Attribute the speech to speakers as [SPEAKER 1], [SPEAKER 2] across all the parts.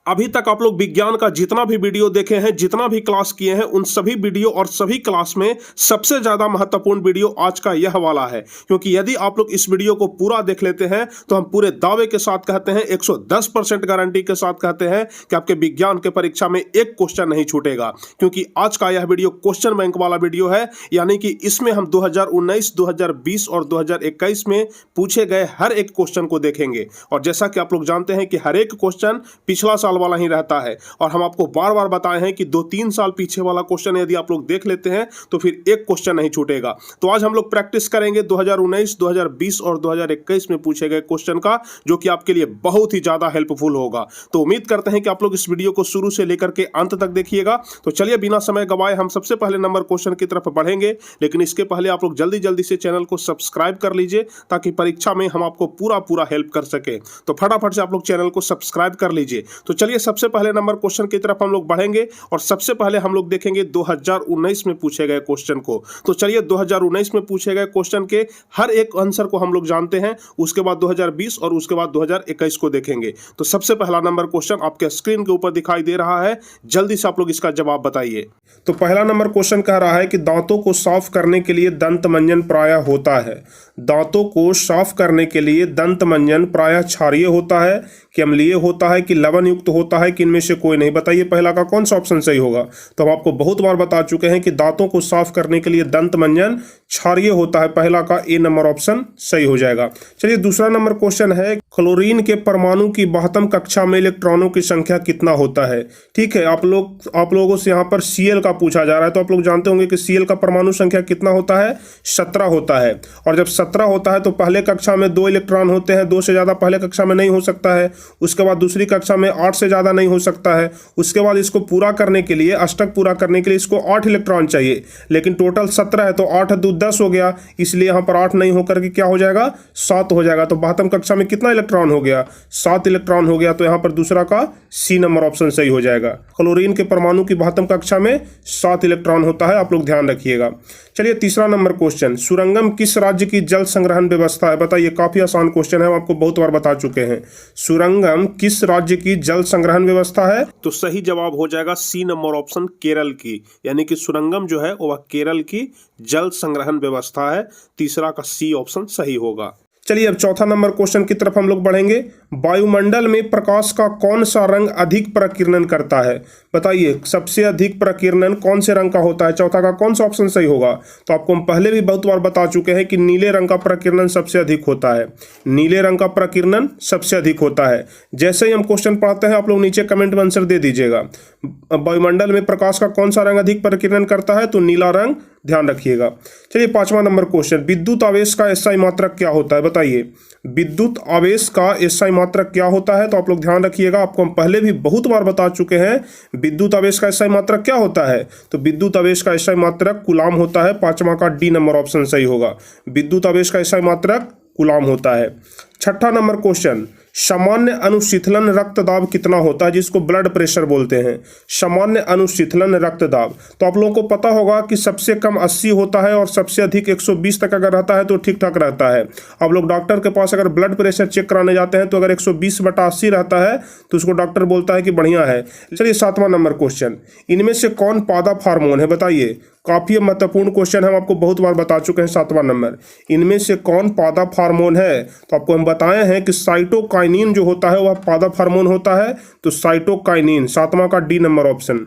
[SPEAKER 1] अभी तक आप लोग विज्ञान का जितना भी वीडियो देखे हैं, जितना भी क्लास किए हैं, उन सभी वीडियो और सभी क्लास में सबसे ज्यादा महत्वपूर्ण वीडियो आज का यह वाला है। क्योंकि यदि आप लोग इस वीडियो को पूरा देख लेते हैं तो हम पूरे दावे के साथ कहते हैं, 110% गारंटी के साथ कहते हैं कि आपके विज्ञान के परीक्षा में एक क्वेश्चन नहीं छूटेगा। क्योंकि आज का यह वीडियो क्वेश्चन बैंक वाला वीडियो है, यानी कि इसमें हम 2019, 2020 और 2021 में पूछे गए हर एक क्वेश्चन को देखेंगे। और जैसा कि आप लोग जानते हैं कि हर एक क्वेश्चन पिछला साल वाला ही रहता है, और हम आपको बार बार बताए हैं कि 2-3 साल पीछे वाला क्वेश्चन यदि आप लोग देख लेते हैं तो फिर एक क्वेश्चन नहीं छूटेगा। तो आज हम लोग प्रैक्टिस करेंगे 2019, 2020 और 2021 में पूछे गए क्वेश्चन का, जो कि आपके लिए बहुत ही ज्यादा हेल्पफुल होगा। तो उम्मीद करते हैं कि आप लोग इस वीडियो को शुरू से लेकर के अंत तक देखिएगा। तो चलिए बिना समय गवाए हम सबसे पहले नंबर क्वेश्चन की तरफ बढ़ेंगे, लेकिन इसके पहले आप लोग जल्दी जल्दी से चैनल को सब्सक्राइब कर लीजिए ताकि परीक्षा में हम आपको पूरा हेल्प कर सके। तो फटाफट से आप लोग चैनल को सब्सक्राइब कर लीजिए। तो चलिए सबसे पहले नंबर क्वेश्चन की तरफ हम लोग बढ़ेंगे और सबसे पहले हम लोग देखेंगे 2019 में पूछे गए क्वेश्चन को। तो चलिए 2019 में पूछे गए क्वेश्चन के हर एक आंसर को हम लोग जानते हैं, उसके बाद 2020 और उसके बाद 2021 को देखेंगे। तो सबसे पहला नंबर क्वेश्चन आपके स्क्रीन के ऊपर दिखाई दे रहा है, जल्दी से आप लोग इसका जवाब बताइए। तो पहला नंबर क्वेश्चन कह रहा है कि दांतों को साफ करने के लिए दंत मंजन प्रायः होता है। दांतों को साफ करने के लिए दंत मंजन प्रायः क्षारीय होता है कि अम्लीय होता है कि लवण युक्त होता है कि इनमें से कोई नहीं। बताइए पहला का कौन सा ऑप्शन सही होगा। तो हम आपको बहुत बार बता चुके हैं कि दांतों को साफ करने के लिए दंत मंजन क्षारीय होता है। पहला का ए नंबर ऑप्शन सही हो जाएगा। चलिए दूसरा नंबर क्वेश्चन है, क्लोरीन के परमाणु की 12वीं कक्षा में इलेक्ट्रॉनों की संख्या कितना होता है। ठीक है, आप लोगों से यहाँ पर Cl का पूछा जा रहा है, तो आप लोग जानते होंगे कि Cl का परमाणु संख्या कितना होता है, 17 होता है। और जब 17 होता है तो पहले कक्षा में 2 इलेक्ट्रॉन होते हैं, 2 से ज्यादा पहले कक्षा में नहीं हो सकता है। उसके बाद दूसरी कक्षा में 8 से ज्यादा नहीं हो सकता है। उसके बाद इसको पूरा करने के लिए, अष्टक पूरा करने के लिए इसको 8 इलेक्ट्रॉन चाहिए, लेकिन टोटल 17 है तो 8 दूनी 10 हो गया, इसलिए यहाँ पर 8 नहीं होकर के क्या हो जाएगा, 7 हो जाएगा। तो 12वीं कक्षा में कितना इलेक्ट्रॉन हो गया, 7 इलेक्ट्रॉन हो गया। तो यहाँ पर दूसरा का सी नंबर ऑप्शन सही हो जाएगा। क्लोरीन के परमाणु की 12वीं कक्षा में 7 इलेक्ट्रॉन होता है, आप लोग ध्यान रखिएगा। चलिए तीसरा नंबर क्वेश्चन, सुरंगम किस राज्य की जल संग्रहण व्यवस्था है। बताइए, काफी आसान क्वेश्चन है, हम आपको बहुत बार बता चुके हैं। सुरंगम किस राज्य की जल संग्रहण व्यवस्था है। तो सही जवाब हो जाएगा सी नंबर ऑप्शन, केरल की। यानी कि सुरंगम जो है वह केरल की जल संग्रहण व्यवस्था है। तीसरा का सी ऑप्शन सही होगा। चलिए अब चौथा नंबर क्वेश्चन की तरफ हम लोग बढ़ेंगे। वायुमंडल में प्रकाश का कौन सा रंग अधिक प्रकीर्णन करता है। बताइए सबसे अधिक प्रकीर्णन कौन से रंग का होता है। चौथा का कौन सा ऑप्शन सही होगा। तो आपको हम पहले भी बहुत बार बता चुके हैं कि नीले रंग का प्रकीर्णन सबसे अधिक होता है। नीले रंग का प्रकीर्णन सबसे अधिक होता है। जैसे ही हम क्वेश्चन पढ़ते हैं आप लोग नीचे कमेंट में आंसर दे दीजिएगा। वायुमंडल में प्रकाश का कौन सा रंग अधिक प्रकीर्णन करता है, तो नीला रंग, ध्यान रखिएगा। चलिए पांचवा नंबर क्वेश्चन, विद्युत आवेश का एसआई मात्रक क्या होता है। बताइए विद्युत आवेश का एसआई मात्रक क्या होता है। तो आप लोग ध्यान रखिएगा, आपको हम पहले भी बहुत बार बता चुके हैं विद्युत आवेश का एसआई मात्रक क्या होता है। तो विद्युत आवेश का एसआई मात्रक कूलाम होता है। पांचवा का डी नंबर ऑप्शन सही होगा। विद्युत आवेश का एसआई मात्रक कूलाम होता है। छठा नंबर क्वेश्चन, सामान्य अनुशीतलन रक्तदाब कितना होता है, जिसको ब्लड प्रेशर बोलते हैं। सामान्य अनुशीतलन रक्तदाब, तो आप लोगों को पता होगा कि सबसे कम 80 होता है और सबसे अधिक 120 तक अगर रहता है तो ठीक ठाक रहता है। आप लोग डॉक्टर के पास अगर ब्लड प्रेशर चेक कराने जाते हैं तो अगर 120/80 रहता है तो उसको डॉक्टर बोलता है कि बढ़िया है। चलिए सातवां नंबर क्वेश्चन, इनमें से कौन पादप हार्मोन है। बताइए, काफी महत्वपूर्ण क्वेश्चन हम आपको बहुत बार बता चुके हैं। सातवां नंबर, इनमें से कौन पादप हार्मोन है। तो आपको हम बताए हैं कि साइटोकाइनिन जो होता है वह पादप हार्मोन होता है। तो साइटोकाइनिन, सातवां का डी नंबर ऑप्शन,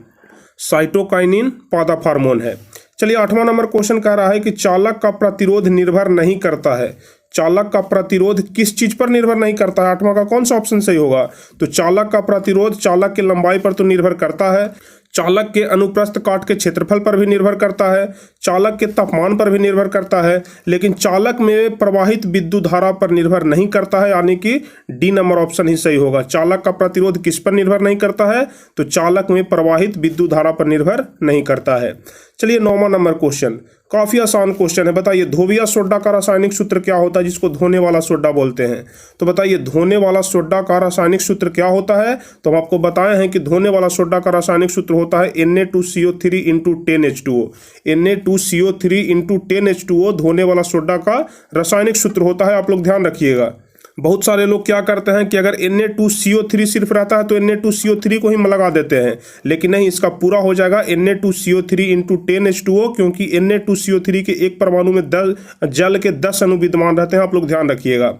[SPEAKER 1] साइटोकाइनिन पादप हार्मोन है। चलिए आठवां नंबर क्वेश्चन कह रहा है कि चालक का प्रतिरोध निर्भर नहीं करता है। चालक का प्रतिरोध किस चीज पर निर्भर नहीं करता है। आठवां का कौन सा ऑप्शन सही होगा। तो चालक का प्रतिरोध चालक की लंबाई पर तो निर्भर करता है, चालक के अनुप्रस्थ काट के क्षेत्रफल पर भी निर्भर करता है, चालक के तापमान पर भी निर्भर करता है, लेकिन चालक में प्रवाहित विद्युत धारा पर निर्भर नहीं करता है। यानी कि डी नंबर ऑप्शन ही सही होगा। चालक का प्रतिरोध किस पर निर्भर नहीं करता है, तो चालक में प्रवाहित विद्युत धारा पर निर्भर नहीं करता है। चलिए 9वां नंबर क्वेश्चन, काफी आसान क्वेश्चन है। बताइए धोबिया सोडा का रासायनिक सूत्र क्या होता है, जिसको धोने वाला सोडा बोलते हैं। तो बताइए धोने वाला सोडा का रासायनिक सूत्र क्या होता है। तो हम आपको बताए हैं कि धोने वाला सोडा का रासायनिक सूत्र होता है Na2CO3 × 10H2O। Na2CO3 × 10H2O धोने वाला सोडा का रासायनिक सूत्र होता है। आप लोग ध्यान रखिएगा, बहुत सारे लोग क्या करते हैं कि अगर Na2CO3 सिर्फ रहता है तो Na2CO3 को ही लगा देते हैं, लेकिन नहीं, इसका पूरा हो जाएगा Na2CO3 इंटू 10H2O, क्योंकि Na2CO3 के एक परमाणु में जल के 10 अणु विद्यमान रहते हैं, आप लोग ध्यान रखिएगा।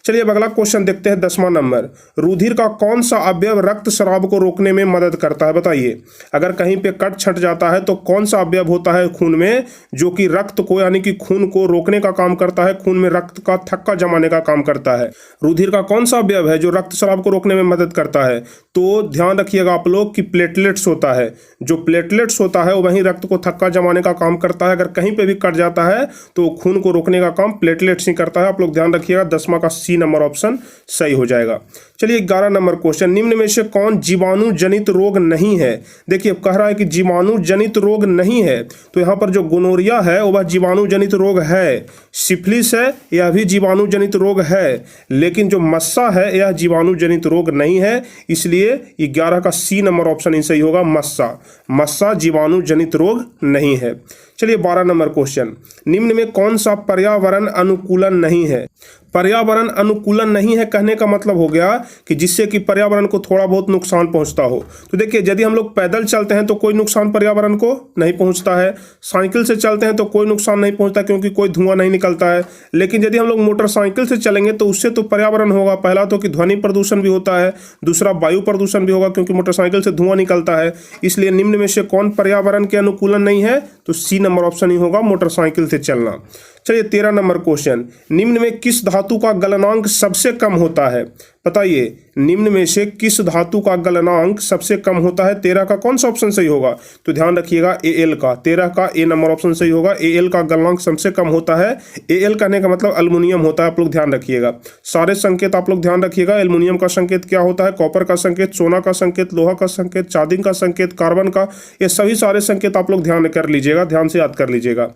[SPEAKER 1] चलिए अब अगला क्वेश्चन देखते हैं, 10वां नंबर। रुधिर का कौन सा अवयव रक्त स्राव को रोकने में मदद करता है, बताइए। अगर कहीं पे कट छट जाता है तो कौन सा अवयव होता है खून में जो कि रक्त को यानी कि खून को रोकने का काम करता है, खून में रक्त का थक्का जमाने का काम करता है। रुधिर का कौन सा अवयव है जो रक्त स्राव को रोकने में मदद करता है? तो ध्यान रखिएगा आप लोग कि प्लेटलेट्स होता है। जो प्लेटलेट्स होता है वो वहीं रक्त को थक्का जमाने का काम करता है। अगर कहीं पे भी कट जाता है तो खून को रोकने का काम प्लेटलेट्स ही करता है। आप लोग ध्यान रखिएगा, 10वां का सी नंबर ऑप्शन सही हो जाएगा। चलिए 11 नंबर क्वेश्चन, निम्न में से कौन जीवाणु जनित रोग नहीं है? देखिए कह रहा है कि जीवाणु जनित रोग नहीं है, तो यहाँ पर जो गोनोरिया है वह जीवाणु जनित रोग है, सिफिलिस है यह भी जीवाणु जनित रोग है, लेकिन जो मस्सा है यह जीवाणु जनित रोग नहीं है, इसलिए 11 का सी नंबर ऑप्शन ही सही होगा, मस्सा। मस्सा जीवाणु जनित रोग नहीं है। चलिए 12 नंबर क्वेश्चन, निम्न में कौन सा पर्यावरण अनुकूलन नहीं है? पर्यावरण अनुकूलन नहीं है कहने का मतलब हो गया कि जिससे कि पर्यावरण को थोड़ा बहुत नुकसान पहुंचता हो। तो देखिए यदि हम लोग पैदल चलते हैं तो कोई नुकसान पर्यावरण को नहीं पहुंचता है, साइकिल से चलते हैं तो कोई नुकसान नहीं पहुंचता क्योंकि कोई धुआं नहीं निकलता है, लेकिन यदि हम लोग मोटरसाइकिल से चलेंगे तो उससे तो पर्यावरण होगा, पहला तो कि ध्वनि प्रदूषण भी होता है, दूसरा वायु प्रदूषण भी होगा क्योंकि मोटरसाइकिल से धुआं निकलता है। इसलिए निम्न में से कौन पर्यावरण के अनुकूलन नहीं है? तो सी नंबर ऑप्शन ही होगा, मोटरसाइकिल से चलना। चलिए 13 नंबर क्वेश्चन, निम्न में किस धातु का गलनांक सबसे कम होता है? बताइए निम्न में से किस धातु का गलनांक सबसे कम होता है? 13 का कौन सा ऑप्शन सही होगा? तो ध्यान रखिएगा Al का, 13 का ए नंबर ऑप्शन सही होगा। Al का गलनांक सबसे कम होता है। Al कहने का मतलब एल्युमिनियम होता है, आप लोग ध्यान रखिएगा। सारे संकेत आप लोग ध्यान रखिएगा। एल्युमिनियम का संकेत क्या होता है? कॉपर का संकेत, सोना का संकेत, लोहा का संकेत, चांदी का संकेत, कार्बन का, ये सभी सारे संकेत आप लोग ध्यान कर लीजिएगा, ध्यान से याद कर लीजिएगा।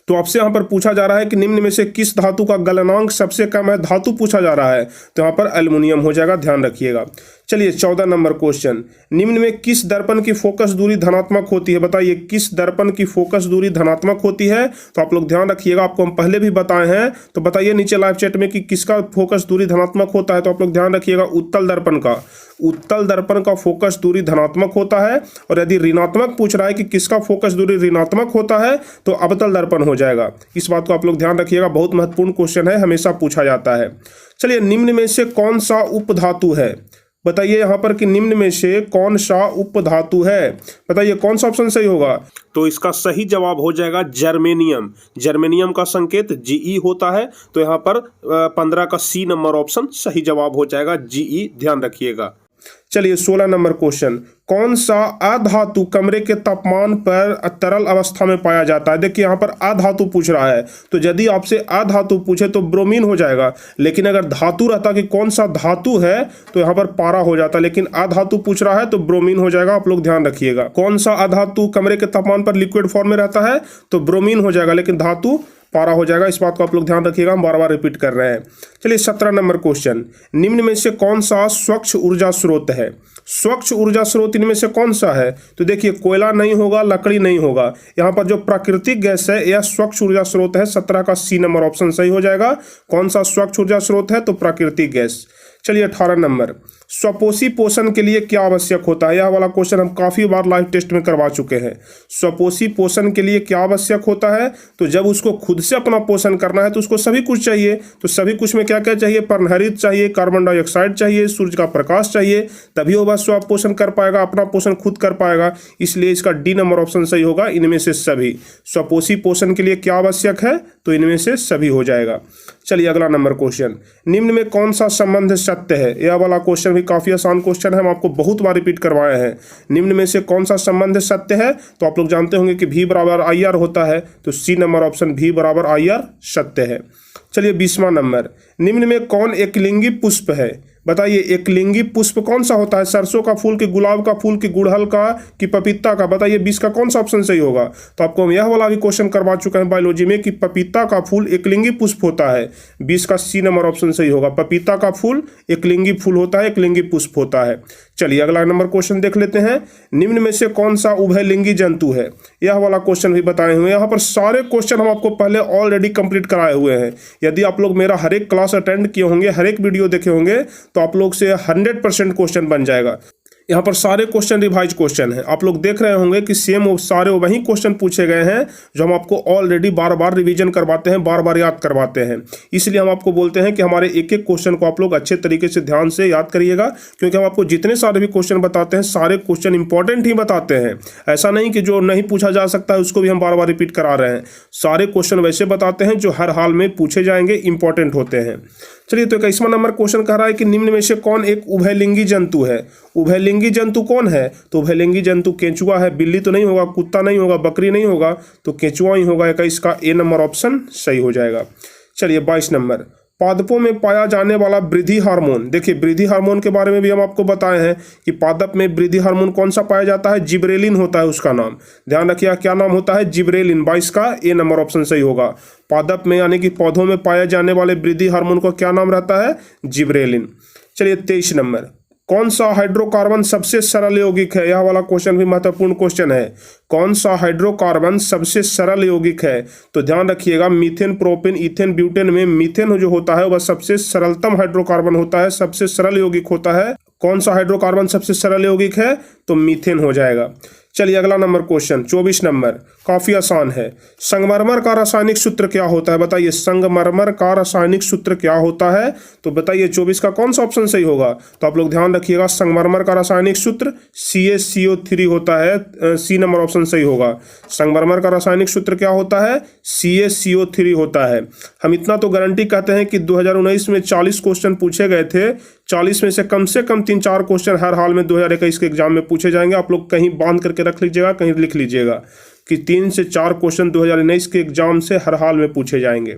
[SPEAKER 1] तो आपसे यहाँ पर पूछा जा रहा है कि निम्न में से किस धातु का गलनांक सबसे कम है, धातु पूछा जा रहा है, तो यहाँ पर एल्युमिनियम हो जाएगा, ध्यान रखिएगा। चलिए 14 नंबर क्वेश्चन, निम्न में किस दर्पण की फोकस दूरी धनात्मक होती है? बताइए किस दर्पण की फोकस दूरी धनात्मक होती है? तो आप लोग ध्यान रखिएगा, आपको हम पहले भी बताए हैं, तो बताइए नीचे लाइव चैट में कि किसका फोकस दूरी धनात्मक होता है। तो आप लोग ध्यान रखिएगा, उत्तल दर्पण का, उत्तल दर्पण का फोकस दूरी धनात्मक होता है। और यदि ऋणात्मक पूछ रहा है कि किसका फोकस दूरी ऋणात्मक होता है तो अवतल दर्पण हो जाएगा। इस बात को आप लोग ध्यान रखिएगा, बहुत महत्वपूर्ण क्वेश्चन है, हमेशा पूछा जाता है। चलिए निम्न में से कौन सा उपधातु है? बताइए यहाँ पर कि निम्न में से कौन सा उपधातु है? बताइए कौन सा ऑप्शन सही होगा? तो इसका सही जवाब हो जाएगा जर्मेनियम। जर्मेनियम का संकेत Ge होता है, तो यहाँ पर 15 का सी नंबर ऑप्शन सही जवाब हो जाएगा, Ge, ध्यान रखिएगा। चलिए 16 नंबर क्वेश्चन, कौन सा अधातु कमरे के तापमान पर तरल अवस्था में पाया जाता है? देखिए यहाँ पर अधातु पूछ रहा है, तो यदि आपसे अधातु पूछे तो ब्रोमीन हो जाएगा, लेकिन अगर धातु रहता कि कौन सा धातु है तो यहाँ पर पारा हो जाता, लेकिन अधातु पूछ रहा है तो ब्रोमीन हो जाएगा। आप लोग ध्यान रखिएगा, कौन सा अधातु कमरे के तापमान पर लिक्विड फॉर्म में रहता है तो ब्रोमीन हो जाएगा, लेकिन धातु पारा हो जाएगा। इस बात को आप लोग ध्यान रखिएगा, हम बार बार रिपीट कर रहे हैं। चलिए 17 नंबर क्वेश्चन, निम्न में से कौन सा स्वच्छ ऊर्जा स्रोत है? स्वच्छ ऊर्जा स्रोत इनमें से कौन सा है? तो देखिए कोयला नहीं होगा, लकड़ी नहीं होगा, यहाँ पर जो प्राकृतिक गैस है यह स्वच्छ ऊर्जा स्रोत है। 17 का सी नंबर ऑप्शन सही हो जाएगा। कौन सा स्वच्छ ऊर्जा स्रोत है? तो प्राकृतिक गैस। चलिए 18 नंबर, स्वपोषी पोषण के लिए क्या आवश्यक होता है? यह वाला क्वेश्चन हम काफ़ी बार लाइव टेस्ट में करवा चुके हैं। स्वपोषी पोषण के लिए क्या आवश्यक होता है? तो जब उसको खुद से अपना पोषण करना है तो उसको सभी कुछ चाहिए। तो सभी कुछ में क्या क्या चाहिए? पर्णहरित चाहिए, कार्बन डाइऑक्साइड चाहिए, सूर्य का प्रकाश चाहिए, तभी वो स्व पोषण कर पाएगा, अपना पोषण खुद कर पाएगा। इसलिए इसका डी नंबर ऑप्शन सही होगा, इनमें से सभी। स्वपोषी पोषण के लिए क्या आवश्यक है? तो इनमें से सभी हो जाएगा। चलिए अगला नंबर क्वेश्चन, निम्न में कौन सा संबंध सत्य है? यह वाला क्वेश्चन भी काफी आसान क्वेश्चन है, हम आपको बहुत बार रिपीट करवाए हैं। निम्न में से कौन सा संबंध सत्य है? तो आप लोग जानते होंगे कि V बराबर IR होता है, तो सी नंबर ऑप्शन V बराबर IR सत्य है। चलिए 20वां नंबर, निम्न में कौन एकलिंगी पुष्प है? बताइए एकलिंगी पुष्प कौन सा होता है? सरसों का फूल कि गुलाब का फूल कि गुड़हल का कि पपीता का? बताइए 20 का कौन सा ऑप्शन सही होगा? तो आपको हम यह वाला भी क्वेश्चन करवा चुके हैं बायोलॉजी में कि पपीता का फूल एकलिंगी पुष्प होता है। 20 का सी नंबर ऑप्शन सही होगा। पपीता का फूल एकलिंगी फूल होता है, एकलिंगी पुष्प होता है। चलिए अगला नंबर क्वेश्चन देख लेते हैं। निम्न में से कौन सा उभयलिंगी जंतु है? यह वाला क्वेश्चन भी बताए हुए हैं। यहाँ पर सारे क्वेश्चन हम आपको पहले ऑलरेडी कंप्लीट कराए हुए हैं। यदि आप लोग मेरा हर एक क्लास अटेंड किए होंगे, हर एक वीडियो देखे होंगे, तो आप लोग से 100% क्वेश्चन बन जाएगा। यहाँ पर सारे क्वेश्चन रिवाइज क्वेश्चन हैं। आप लोग देख रहे होंगे कि सेम सारे वही क्वेश्चन पूछे गए हैं जो हम आपको ऑलरेडी बार बार रिवीजन करवाते हैं, बार बार याद करवाते हैं। इसलिए हम आपको बोलते हैं कि हमारे एक एक क्वेश्चन को आप लोग अच्छे तरीके से ध्यान से याद करिएगा, क्योंकि हम आपको जितने सारे भी क्वेश्चन बताते हैं सारे क्वेश्चन इंपॉर्टेंट ही बताते हैं। ऐसा नहीं कि जो नहीं पूछा जा सकता है उसको भी हम बार बार रिपीट करा रहे हैं। सारे क्वेश्चन वैसे बताते हैं जो हर हाल में पूछे जाएंगे, इंपॉर्टेंट होते हैं। चलिए तो 21वां नंबर क्वेश्चन कह रहा है कि निम्न में से कौन एक उभयलिंगी जंतु है? उभयलिंगी जंतु कौन है? तो उभयलिंगी जंतु केंचुआ है। बिल्ली तो नहीं होगा, कुत्ता नहीं होगा, बकरी नहीं होगा, तो केंचुआ ही होगा। 21 का ए नंबर ऑप्शन सही हो जाएगा। चलिए 22 नंबर, पादपों में पाया जाने वाला वृद्धि हार्मोन। देखिए वृद्धि हार्मोन के बारे में भी हम आपको बताए हैं कि पादप में वृद्धि हार्मोन कौन सा पाया जाता है? जिब्रेलिन होता है उसका नाम। ध्यान रखिए क्या नाम होता है? जिब्रेलिन। 22 का ए नंबर ऑप्शन सही होगा। पादप में यानी कि पौधों में पाए जाने वाले वृद्धि हार्मोन का क्या नाम रहता है? जिब्रेलिन। चलिए 23 नंबर, कौन सा हाइड्रोकार्बन सबसे सरल यौगिक है? यह वाला क्वेश्चन भी महत्वपूर्ण क्वेश्चन है। कौन सा हाइड्रोकार्बन सबसे सरल यौगिक है? तो ध्यान रखिएगा मीथेन, प्रोपेन, इथेन, ब्यूटेन में मीथेन जो होता है वह सबसे सरलतम हाइड्रोकार्बन होता है, सबसे सरल यौगिक होता है। कौन सा हाइड्रोकार्बन सबसे सरल यौगिक है? तो मीथेन हो जाएगा। चलिए अगला नंबर क्वेश्चन 24 नंबर, काफी आसान है। संगमरमर का रासायनिक सूत्र क्या होता है? बताइए संगमरमर का रासायनिक सूत्र क्या होता है? तो बताइए 24 का कौन सा ऑप्शन सही होगा? तो आप लोग ध्यान रखिएगा संगमरमर का रासायनिक सूत्र CaCO3 होता है। सी नंबर ऑप्शन सही होगा। संगमरमर का रासायनिक सूत्र क्या होता है? CaCO3 होता है। हम इतना तो गारंटी कहते हैं कि 2019 में 40 क्वेश्चन पूछे गए थे, 40 में से कम 3-4 क्वेश्चन हर हाल में 2021 के एग्जाम में पूछे जाएंगे। आप लोग कहीं बांध करके रख लीजिएगा, कहीं लिख लीजिएगा कि 3 से 4 क्वेश्चन 2019 के एग्जाम से हर हाल में पूछे जाएंगे।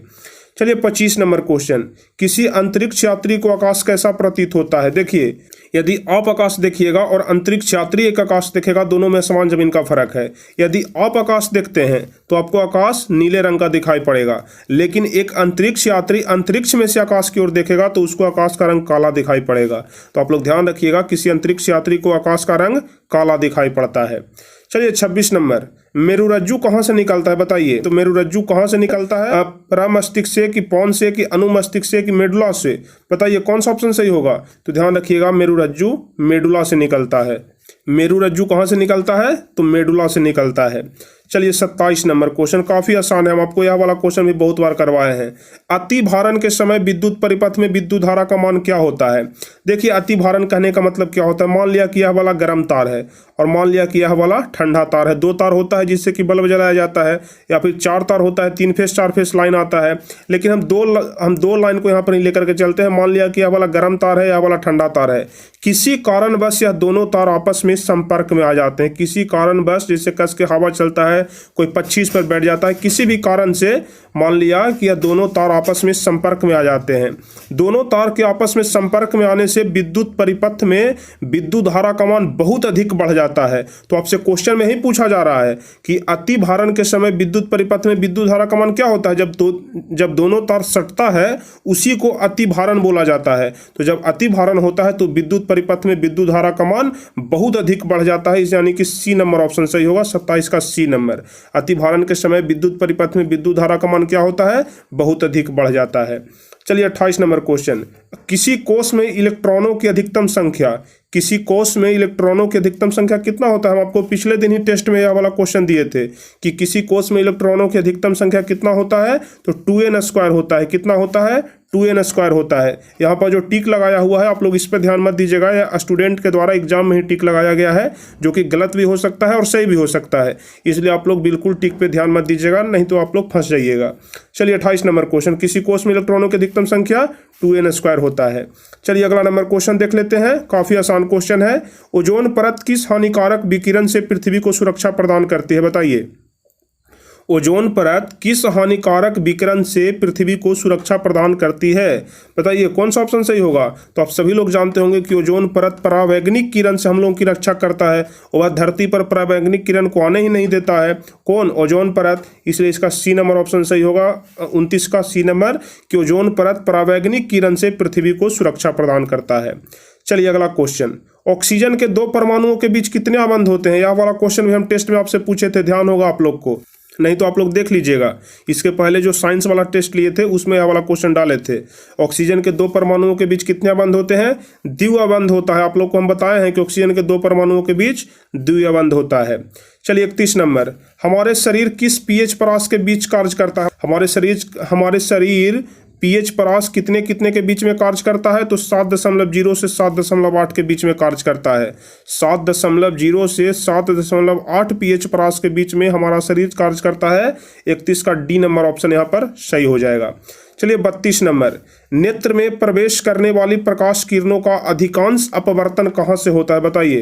[SPEAKER 1] चलिए 25 नंबर क्वेश्चन, किसी अंतरिक्ष यात्री को आकाश कैसा प्रतीत होता है? देखिए यदि आप आकाश देखिएगा और अंतरिक्ष यात्री एक आकाश देखेगा, दोनों में आसमान जमीन का फर्क है। यदि आप आकाश देखते हैं तो आपको आकाश नीले रंग का दिखाई पड़ेगा, लेकिन एक अंतरिक्ष यात्री अंतरिक्ष में से आकाश की ओर देखेगा तो उसको आकाश का रंग काला दिखाई पड़ेगा। तो आप लोग ध्यान रखिएगा किसी अंतरिक्ष यात्री को आकाश का रंग काला दिखाई पड़ता है। चलिए 26 नंबर, मेरुरज्जु कहाँ से निकलता है? बताइए तो मेरुरज्जु कहाँ से निकलता है? प्रमस्तिष्क से कि पौंस से कि अनुमस्तिष्क से कि मेडुला से? बताइए कौन सा ऑप्शन सही होगा? तो ध्यान रखिएगा मेरुरज्जु मेडुला से निकलता है। मेरुरज्जु कहाँ से निकलता है? तो मेडुला से निकलता है। चलिए 27 नंबर क्वेश्चन काफी आसान है, हम आपको यह वाला क्वेश्चन भी बहुत बार करवाए हैं। अति भारण के समय विद्युत परिपथ में विद्युत धारा का मान क्या होता है? देखिए अति भारण कहने का मतलब क्या होता है? मान लिया कि यह वाला गर्म तार है और मान लिया कि यह वाला ठंडा तार है। 2 तार होता है जिससे कि बल्ब जलाया जाता है, या फिर 4 तार होता है, 3 फेस 4 फेस लाइन आता है। लेकिन हम दो लाइन को यहाँ पर लेकर के चलते हैं। मान लिया कि यह वाला गर्म तार है, यह वाला ठंडा तार है। किसी कारणवश यह दोनों तार आपस में संपर्क में आ जाते हैं। किसी कारणवश, जैसे कस के हवा चलता है, कोई 25 पर बैठ जाता है, किसी भी कारण से मान लिया कि यह दोनों तार आपस में संपर्क में आ जाते हैं। दोनों तार के आपस में संपर्क में आने से विद्युत परिपथ में विद्युत धारा का मान बहुत अधिक बढ़ जाता है। तो आपसे क्वेश्चन में ही पूछा जा रहा है कि अति भारण के समय विद्युत परिपथ में विद्युत धारा का मान क्या होता है? जब दोनों तार सटता है उसी को अति भारण बोला जाता है। तो जब अति भारण होता है तो विद्युत परिपथ में विद्युत धारा का मान बहुत अधिक बढ़ जाता है, यानी कि सी नंबर ऑप्शन सही होगा। 27 का सी नंबर, अति भारण के समय विद्युत परिपथ में विद्युत धारा का मान क्या होता है? बहुत अधिक बढ़ जाता है। चलिए 28 नंबर क्वेश्चन, किसी कोष में इलेक्ट्रॉनों की अधिकतम संख्या, किसी कोष में इलेक्ट्रॉनों की अधिकतम संख्या कितना होता है? हम आपको पिछले दिन ही टेस्ट में यह वाला क्वेश्चन दिए थे कि किसी कोष में इलेक्ट्रॉनों की अधिकतम संख्या कितना होता है? तो 2n² होता है। कितना होता है? 2n² होता है। यहाँ पर जो टिक लगाया हुआ है आप लोग इस पर ध्यान मत दीजिएगा, यह स्टूडेंट के द्वारा एग्जाम में ही टिक लगाया गया है, जो कि गलत भी हो सकता है और सही भी हो सकता है। इसलिए आप लोग बिल्कुल टिक पे ध्यान मत दीजिएगा, नहीं तो आप लोग फंस जाइएगा। चलिए 28 नंबर क्वेश्चन, किसी कोष में इलेक्ट्रॉनों की अधिकतम संख्या 2n² होता है। चलिए अगला नंबर क्वेश्चन देख लेते हैं, काफी आसान क्वेश्चन है। ओजोन परत किस हानिकारक विकिरण से पृथ्वी को सुरक्षा प्रदान करती है? बताइए ओजोन परत किस हानिकारक विकिरण से पृथ्वी को सुरक्षा प्रदान करती है? बताइए कौन सा ऑप्शन सही होगा। तो आप सभी लोग जानते होंगे कि ओजोन परत परावैंगनिक किरण से हम लोगों की रक्षा करता है और वह धरती पर परावैंगनिक किरण को आने ही नहीं देता है। कौन? ओजोन परत। इसलिए इसका सी नंबर ऑप्शन सही होगा, 29 का सी नंबर, कि ओजोन परत परावैंगनिक किरण से पृथ्वी को सुरक्षा प्रदान करता है। चलिए अगला क्वेश्चन, ऑक्सीजन के दो परमाणुओं के बीच कितने आबंध होते हैं? यह वाला क्वेश्चन भी हम टेस्ट में आपसे पूछे थे, ध्यान होगा आप लोग को, नहीं तो आप लोग देख लीजिएगा। इसके पहले जो साइंस वाला टेस्ट लिए थे उसमें यह वाला क्वेश्चन डाले थे। ऑक्सीजन के दो परमाणुओं के बीच कितने आबंध होते हैं? द्विआबंध होता है। आप लोग को हम बताए हैं कि ऑक्सीजन के दो परमाणुओं के बीच द्विआबंध होता है। चलिए 31 नंबर, हमारे शरीर किस पीएच परास के बीच कार्य करता है? हमारे शरीर पीएच परास कितने के बीच में कार्य करता है? तो 7.0 से 7.8 के बीच में कार्य करता है। 7.0 से 7.8 पीएच परास के बीच में हमारा शरीर कार्य करता है। 31 का डी नंबर ऑप्शन यहाँ पर सही हो जाएगा। चलिए 32 नंबर, नेत्र में प्रवेश करने वाली प्रकाश किरणों का अधिकांश अपवर्तन कहाँ से होता है? बताइए,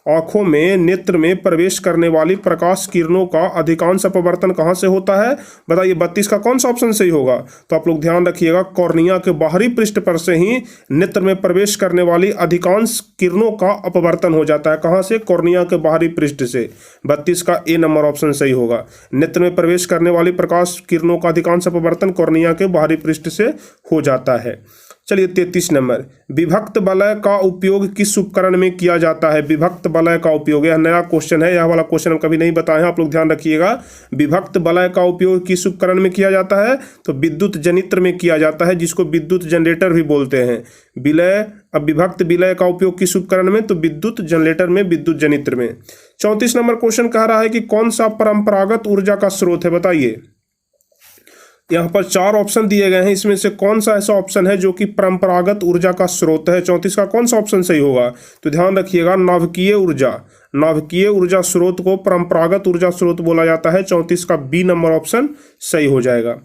[SPEAKER 1] आंखों में नेत्र में प्रवेश करने वाली प्रकाश किरणों का अधिकांश अपवर्तन कहाँ से होता है? बताइए 32 का कौन सा ऑप्शन सही होगा। तो आप लोग ध्यान रखिएगा, कॉर्निया के बाहरी पृष्ठ पर से ही नेत्र में प्रवेश करने वाली अधिकांश किरणों का अपवर्तन हो जाता है। कहाँ से? कॉर्निया के बाहरी पृष्ठ से। 32 का ए नंबर ऑप्शन सही होगा। नेत्र में प्रवेश करने वाली प्रकाश किरणों का अधिकांश अपवर्तन कॉर्निया के बाहरी पृष्ठ से हो जाता है। चलिए 33 नंबर, विभक्त वलय का उपयोग किस उपकरण में किया जाता है? विभक्त वलय का उपयोग, यह नया क्वेश्चन है, यह वाला क्वेश्चन हम कभी नहीं बताए हैं, आप लोग ध्यान रखिएगा। विभक्त वलय का उपयोग किस उपकरण में किया जाता है? तो विद्युत जनित्र में किया जाता है, जिसको विद्युत जनरेटर भी बोलते हैं। विभक्त विलय का उपयोग किस उपकरण में? तो विद्युत जनरेटर में, विद्युत जनित्र में। 34 नंबर क्वेश्चन कह रहा है कि कौन सा परंपरागत ऊर्जा का स्रोत है? बताइए, यहाँ पर 4 ऑप्शन दिए गए हैं, इसमें से कौन सा ऐसा ऑप्शन है जो कि परंपरागत ऊर्जा का स्रोत है? 34 का कौन सा ऑप्शन सही होगा? तो ध्यान रखिएगा, नाभिकीय ऊर्जा। नाभिकीय ऊर्जा स्रोत को परंपरागत ऊर्जा स्रोत बोला जाता है। 34 का बी नंबर ऑप्शन सही हो जाएगा।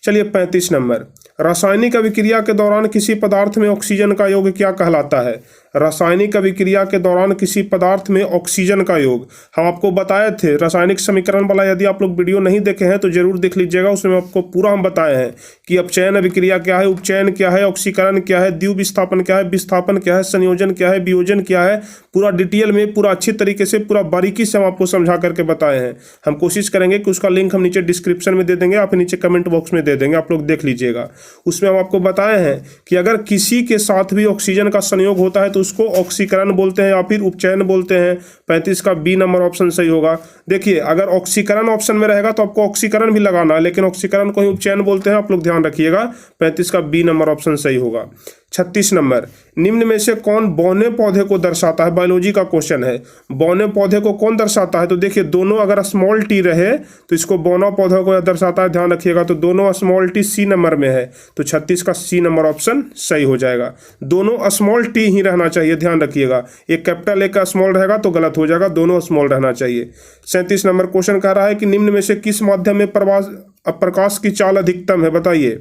[SPEAKER 1] चलिए 35 नंबर, रासायनिक अभिक्रिया के दौरान किसी पदार्थ में ऑक्सीजन का योग क्या कहलाता है? रासायनिक अभिक्रिया के दौरान किसी पदार्थ में ऑक्सीजन का योग हम आपको बताए थे। रासायनिक समीकरण वाला यदि आप लोग वीडियो नहीं देखे हैं तो जरूर देख लीजिएगा, उसमें आपको पूरा हम बताए हैं कि अपचयन अभिक्रिया क्या है, उपचयन क्या है, ऑक्सीकरण क्या है, द्विविस्थापन क्या है, विस्थापन क्या है, संयोजन क्या है, वियोजन क्या है, पूरा डिटेल में, पूरा अच्छी तरीके से, पूरा बारीकी से हम आपको समझा करके बताए हैं। हम कोशिश करेंगे कि उसका लिंक हम नीचे डिस्क्रिप्शन में दे देंगे, आप नीचे कमेंट बॉक्स में दे देंगे, आप लोग देख लीजिएगा। उसमें हम आपको बताए हैं कि अगर किसी के साथ भी ऑक्सीजन का संयोग होता है तो उसको ऑक्सीकरण बोलते हैं या फिर उपचयन बोलते हैं। 35 का बी नंबर ऑप्शन सही होगा। देखिए, अगर ऑक्सीकरण ऑप्शन में रहेगा तो आपको ऑक्सीकरण भी लगाना है, लेकिन ऑक्सीकरण को ही उपचयन बोलते हैं, आप लोग ध्यान रखिएगा। 35 का बी नंबर ऑप्शन सही होगा। 36 नंबर, निम्न में से कौन बौने पौधे को दर्शाता है? बायोलॉजी का क्वेश्चन है। बौने पौधे को कौन दर्शाता है? तो देखिए, दोनों अगर स्मॉल टी रहे तो इसको बौना पौधा को दर्शाता है, ध्यान रखिएगा। तो दोनों स्मॉल टी सी नंबर में है, तो 36 का सी नंबर ऑप्शन सही हो जाएगा। दोनों स्मॉल टी ही रहना चाहिए, ध्यान रखिएगा। एक कैपिटल एक का स्मॉल रहेगा तो गलत हो जाएगा, दोनों स्मॉल रहना चाहिए। 37 नंबर क्वेश्चन कह रहा है कि निम्न में से किस माध्यम में प्रकाश की चाल अधिकतम है? बताइए,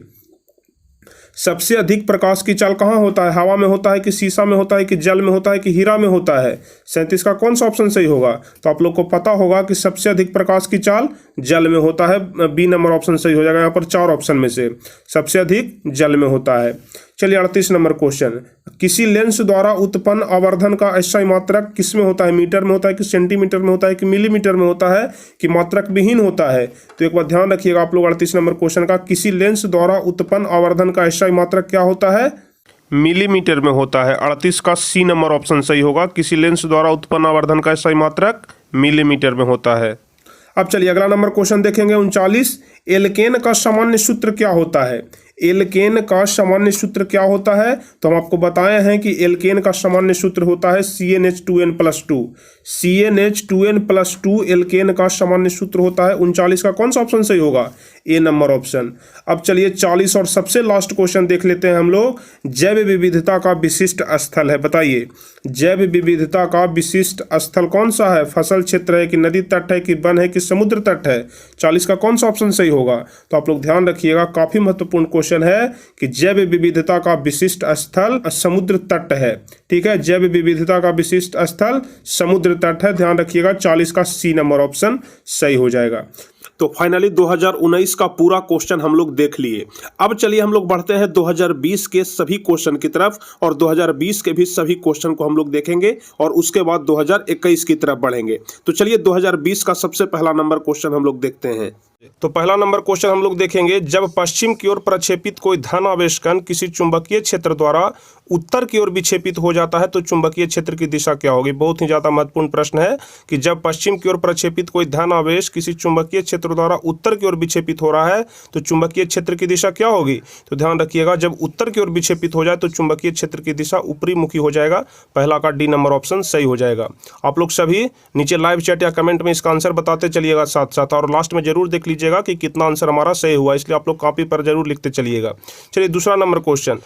[SPEAKER 1] सबसे अधिक प्रकाश की चाल कहाँ होता है? हवा में होता है कि शीशा में होता है कि जल में होता है कि हीरा में होता है? 37 का कौन सा ऑप्शन सही होगा? तो आप लोग को पता होगा कि सबसे अधिक प्रकाश की चाल जल में होता है। बी नंबर ऑप्शन सही हो जाएगा। यहाँ पर 4 ऑप्शन में से सबसे अधिक जल में होता है। चलिए 38 नंबर क्वेश्चन, किसी लेंस द्वारा उत्पन्न आवर्धन का SI मात्रक किस में होता है? मीटर में होता है कि सेंटीमीटर में होता है कि मिलीमीटर में होता है कि मात्रक विहीन होता है? तो एक बार ध्यान रखिएगा आप लोग 38 नंबर क्वेश्चन का, किसी लेंस द्वारा उत्पन्न आवर्धन का SI मात्रक क्या होता है? मिलीमीटर में होता है। 38 का सी नंबर ऑप्शन सही होगा। किसी लेंस द्वारा उत्पन्न आवर्धन का SI मात्रक मिलीमीटर में होता है। अब चलिए अगला नंबर क्वेश्चन देखेंगे 39, एल्केन का सामान्य सूत्र क्या होता है? एल्केन का सामान्य सूत्र क्या होता है? तो हम आपको बताए हैं कि एल्केन का सामान्य सूत्र होता है CnH2n+2। CnH2n+2 एल्केन का सामान्य सूत्र होता है। 39 का कौन सा ऑप्शन सही होगा? ए नंबर ऑप्शन। अब चलिए 40 और सबसे लास्ट क्वेश्चन देख लेते हैं हम लोग। जैव विविधता का विशिष्ट स्थल है, बताइए जैव विविधता का विशिष्ट स्थल कौन सा है? फसल क्षेत्र है कि नदी तट है कि वन है कि समुद्र तट है? 40 का कौन सा ऑप्शन सही होगा? तो आप लोग ध्यान रखिएगा, काफी महत्वपूर्ण क्वेश्चन है कि जैव विविधता का विशिष्ट स्थल समुद्र तट है। ठीक है, जैव विविधता का विशिष्ट स्थल समुद्र तट है, ध्यान रखिएगा। 40 का सी नंबर ऑप्शन सही हो जाएगा। तो फाइनली 2019 का पूरा क्वेश्चन हम लोग देख लिए। अब चलिए हम लोग बढ़ते हैं 2020 के सभी क्वेश्चन की तरफ और 2020 के भी सभी क्वेश्चन को हम लोग देखेंगे और उसके बाद 2021 की तरफ बढ़ेंगे। तो चलिए 2020 का सबसे पहला नंबर क्वेश्चन हम लोग देखते हैं। तो पहला नंबर क्वेश्चन हम लोग देखेंगे, जब पश्चिम की ओर प्रक्षेपित कोई धन आवेश कण किसी चुंबकीय क्षेत्र द्वारा उत्तर की ओर विक्षेपित हो जाता है तो चुंबकीय क्षेत्र की दिशा क्या होगी। बहुत ही ज्यादा महत्वपूर्ण प्रश्न है कि जब पश्चिम की ओर प्रक्षेपित कोई धन आवेश किसी चुंबकीय क्षेत्र द्वारा उत्तर की ओर विक्षेपित हो रहा है तो चुंबकीय क्षेत्र की दिशा क्या होगी। तो ध्यान रखिएगा, जब उत्तर की ओर विक्षेपित हो जाए तो चुंबकीय क्षेत्र की दिशा ऊपरी मुखी हो जाएगा। पहला का डी नंबर ऑप्शन सही हो जाएगा। आप लोग सभी नीचे लाइव चैट या कमेंट में इसका आंसर बताते चलिएगा साथ साथ, और लास्ट में जरूर देख लीजिएगा कि कितना आंसर हमारा सही हुआ, इसलिए आप लोग कॉपी पर जरूर लिखते चलिएगा। चलिए दूसरा नंबर क्वेश्चन,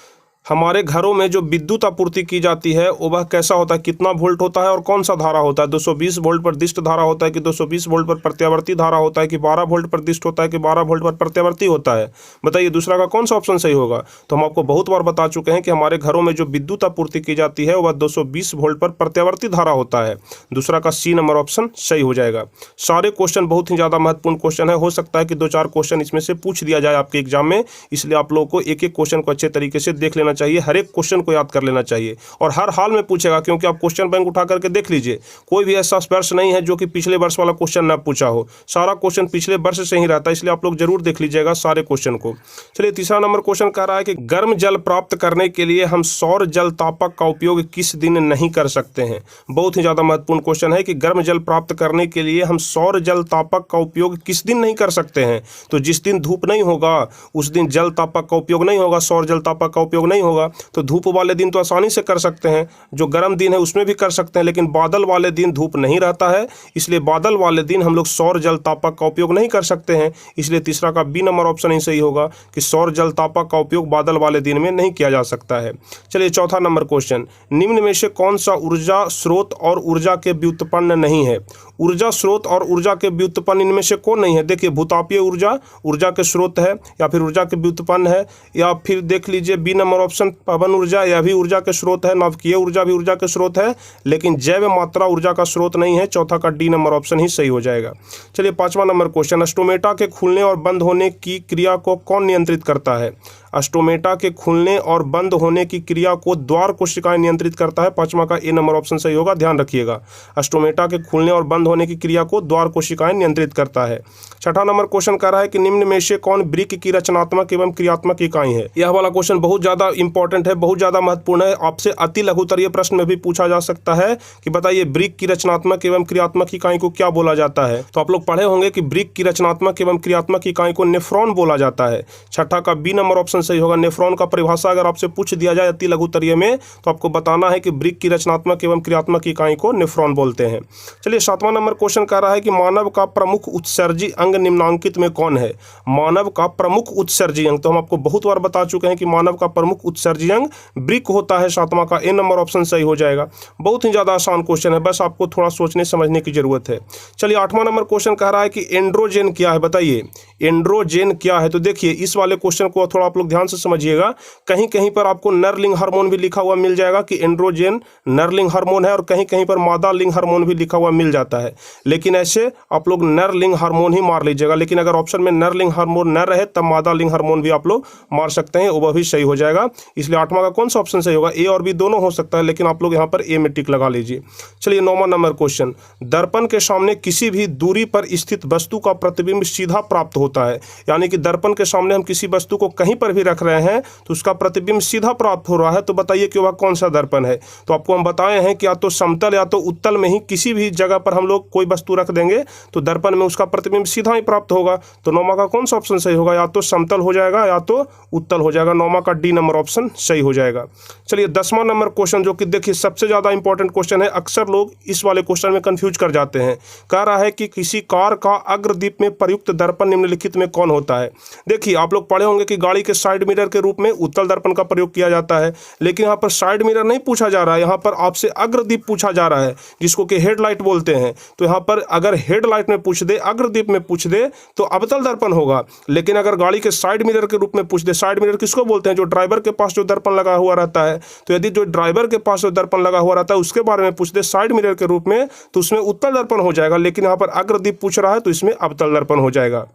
[SPEAKER 1] हमारे घरों में जो विद्युत आपूर्ति की जाती है वह कैसा होता है, कितना वोल्ट होता है और कौन सा धारा होता है। 220 वोल्ट पर दिष्ट धारा होता है कि 220 वोल्ट पर प्रत्यावर्ती धारा होता है कि 12 वोल्ट पर दिष्ट होता है कि 12 वोल्ट पर प्रत्यावर्ती होता है। बताइए दूसरा का कौन सा ऑप्शन सही होगा। तो हम आपको बहुत बार बता चुके हैं कि हमारे घरों में जो विद्युत आपूर्ति की जाती है वह 220 वोल्ट पर प्रत्यावर्ती धारा होता है। दूसरा का सी नंबर ऑप्शन सही हो जाएगा। सारे क्वेश्चन बहुत ही ज़्यादा महत्वपूर्ण क्वेश्चन है, हो सकता है कि 2-4 क्वेश्चन इसमें से पूछ दिया जाए आपके एग्जाम में, इसलिए आप लोगों को एक एक क्वेश्चन को अच्छे तरीके से देख लेना चाहिए, हर एक क्वेश्चन को याद कर लेना चाहिए और हर हाल में पूछेगा, क्योंकि आप क्वेश्चन बैंक उठा करके देख लीजिए, कोई भी ऐसा वर्ष नहीं है जो कि पिछले वर्ष वाला क्वेश्चन ना पूछा हो, सारा क्वेश्चन पिछले वर्ष से ही रहता है, इसलिए आप लोग जरूर देख लीजिएगा सारे क्वेश्चन को। चलिए तीसरा नंबर क्वेश्चन कह रहा है कि गर्म जल प्राप्त करने के लिए हम सौर जल तापक का उपयोग किस दिन नहीं कर सकते हैं। बहुत ही ज्यादा महत्वपूर्ण क्वेश्चन है कि गर्म जल प्राप्त करने के लिए हम सौर जल तापक का उपयोग किस दिन नहीं कर सकते हैं। तो जिस दिन धूप नहीं होगा उस दिन जल तापक का उपयोग नहीं होगा, सौर जल तापक का उपयोग नहीं होगा। तो धूप वाले दिन तो आसानी से कर सकते हैं, जो गर्म दिन है उसमें भी कर सकते हैं, लेकिन बादल वाले दिन धूप नहीं रहता है, इसलिए बादल वाले दिन हम लोग सौर जल तापक का उपयोग नहीं कर सकते हैं। इसलिए तीसरा का बी नंबर ऑप्शन ही सही होगा कि सौर जल तापक का उपयोग बादल वाले दिन में नहीं किया जा सकता है। चलिए चौथा नंबर क्वेश्चन, निम्न में से कौन सा ऊर्जा स्रोत और ऊर्जा के व्युत्पन्न नहीं है। ऊर्जा स्रोत और ऊर्जा के व्युत्पन्न इनमें से कौन नहीं है। देखिए भूतापीय ऊर्जा ऊर्जा के स्रोत है या फिर ऊर्जा के व्युत्पन्न है, या फिर देख लीजिए बी नंबर ऑप्शन पवन ऊर्जा, यह भी ऊर्जा के स्रोत है, नाभिकीय ऊर्जा भी ऊर्जा के स्रोत है, लेकिन जैव मात्रा ऊर्जा का स्रोत नहीं है। चौथा का डी नंबर ऑप्शन ही सही हो जाएगा। चलिए पांचवा नंबर क्वेश्चन, स्टोमेटा के खुलने और बंद होने की क्रिया को कौन नियंत्रित करता है। स्टोमेटा के खुलने और बंद होने की क्रिया को द्वार कोशिकाएं नियंत्रित करता है। पांचवा का ए नंबर ऑप्शन सही होगा, ध्यान रखिएगा। स्टोमेटा के खुलने और बंद होने की क्रिया को द्वार कोशिकाएं नियंत्रित करता है। छठा नंबर क्वेश्चन कह रहा है कि निम्न में से कौन वृक्क की रचनात्मक एवं क्रियात्मक इकाई है। यह वाला क्वेश्चन बहुत ज्यादा इंपॉर्टेंट है, बहुत ज्यादा महत्वपूर्ण है, आपसे अति लघुतरीय प्रश्न में भी पूछा जा सकता है कि बताइए वृक्क की रचनात्मक एवं क्रियात्मक इकाई को क्या बोला जाता है। तो आप लोग पढ़े होंगे कि वृक्क की रचनात्मक एवं क्रियात्मक इकाई को नेफ्रॉन बोला जाता है। छठा का बी नंबर ऑप्शन सही होगा। नेफ्रॉन का परिभाषा अगर आपसे पूछ दिया जाए अति लघुतरीय में तो आपको बताना है कि वृक्क की रचनात्मक एवं क्रियात्मक इकाई को नेफ्रॉन बोलते हैं। चलिए सातवां नंबर क्वेश्चन कह रहा है कि मानव का प्रमुख उत्सर्जी अंग निम्नांकित में कौन है। मानव का प्रमुख उत्सर्जी अंग, तो हम आपको बहुत बार बता चुके हैं कि मानव का प्रमुख उत्सर्जी अंग वृक्क होता है। सातवां का ए नंबर ऑप्शन सही हो जाएगा। बहुत ही ज्यादा आसान क्वेश्चन है, बस आपको थोड़ा सोचने समझने की जरूरत है। चलिए आठवां नंबर क्वेश्चन कह रहा है कि एंड्रोजन क्या है। बताइए एंड्रोजन क्या है। तो देखिए इस वाले क्वेश्चन को थोड़ा आप लोग ध्यान से समझिएगा, कहीं कहीं पर आपको नरलिंग हार्मोन भी लिखा हुआ मिल जाएगा कि एंड्रोजन नरलिंग हार्मोन है, और कहीं कहीं पर मादा लिंग हार्मोन भी लिखा हुआ मिल जाता है, लेकिन ऐसे आप लोग नरलिंग हार्मोन ही मार लीजिएगा। लेकिन अगर ऑप्शन में नरलिंग हार्मोन न रहे तब मादा लिंग हार्मोन भी आप लोग मार सकते हैं, वह भी सही हो जाएगा। इसलिए आठवां का कौन सा ऑप्शन सही होगा, ए और बी दोनों हो सकता है, लेकिन आप लोग यहाँ पर ए में टिक लगा लीजिए। चलिए नौवां नंबर क्वेश्चन, दर्पण के सामने किसी भी दूरी पर स्थित वस्तु का प्रतिबिंब सीधा प्राप्त होता है। यानी कि दर्पण के सामने हम किसी वस्तु को कहीं पर भी रख रहे हैं तो उसका प्रतिबिंब सीधा प्राप्त हो रहा है। तो बताइए कि वह कौन सा दर्पण है। तो आपको हम बताए हैं कि या तो समतल या तो उत्तल में ही किसी भी जगह पर हम लोग कोई वस्तु रख देंगे तो दर्पण में उसका प्रतिबिंब सीधा ही प्राप्त होगा। तो नौवां का कौन सा ऑप्शन सही होगा, या तो समतल हो जाएगा या तो उत्तल हो जाएगा। नौवां का डी नंबर ऑप्शन सही हो जाएगा। चलिए 10वां नंबर क्वेश्चन, जो कि देखिए सबसे ज्यादा इंपॉर्टेंट क्वेश्चन है, अक्सर लोग इस वाले क्वेश्चन में कंफ्यूज कर जाते हैं। कह रहा है कि किसी कार का अग्रदीप में प्रयुक्त दर्पण निम्नलिखित निम्नलिखित में कौन होता है। देखिए आप लोग पढ़े होंगे कि गाड़ी के साइड मिरर के रूप में उत्तल दर्पण का प्रयोग किया जाता है, लेकिन यहाँ पर साइड मिरर नहीं पूछा जा रहा है, यहाँ पर आपसे अग्रदीप पूछा जा रहा है जिसको कि हेडलाइट बोलते हैं। तो यहाँ पर अगर हेडलाइट में पूछ दे, अग्रदीप में पूछ दे तो अवतल दर्पण होगा, लेकिन अगर गाड़ी के साइड मिरर के रूप में पूछ दे, साइड मिरर किसको बोलते हैं, जो ड्राइवर के पास जो दर्पण लगा हुआ रहता है, तो यदि जो ड्राइवर के पास जो दर्पण लगा हुआ रहता है उसके बारे में पूछ दे साइड मिरर के रूप में, तो उसमें उत्तल दर्पण हो जाएगा, लेकिन यहाँ पर अग्रदीप पूछ रहा है तो इसमें अवतल दर्पण हो जाएगा।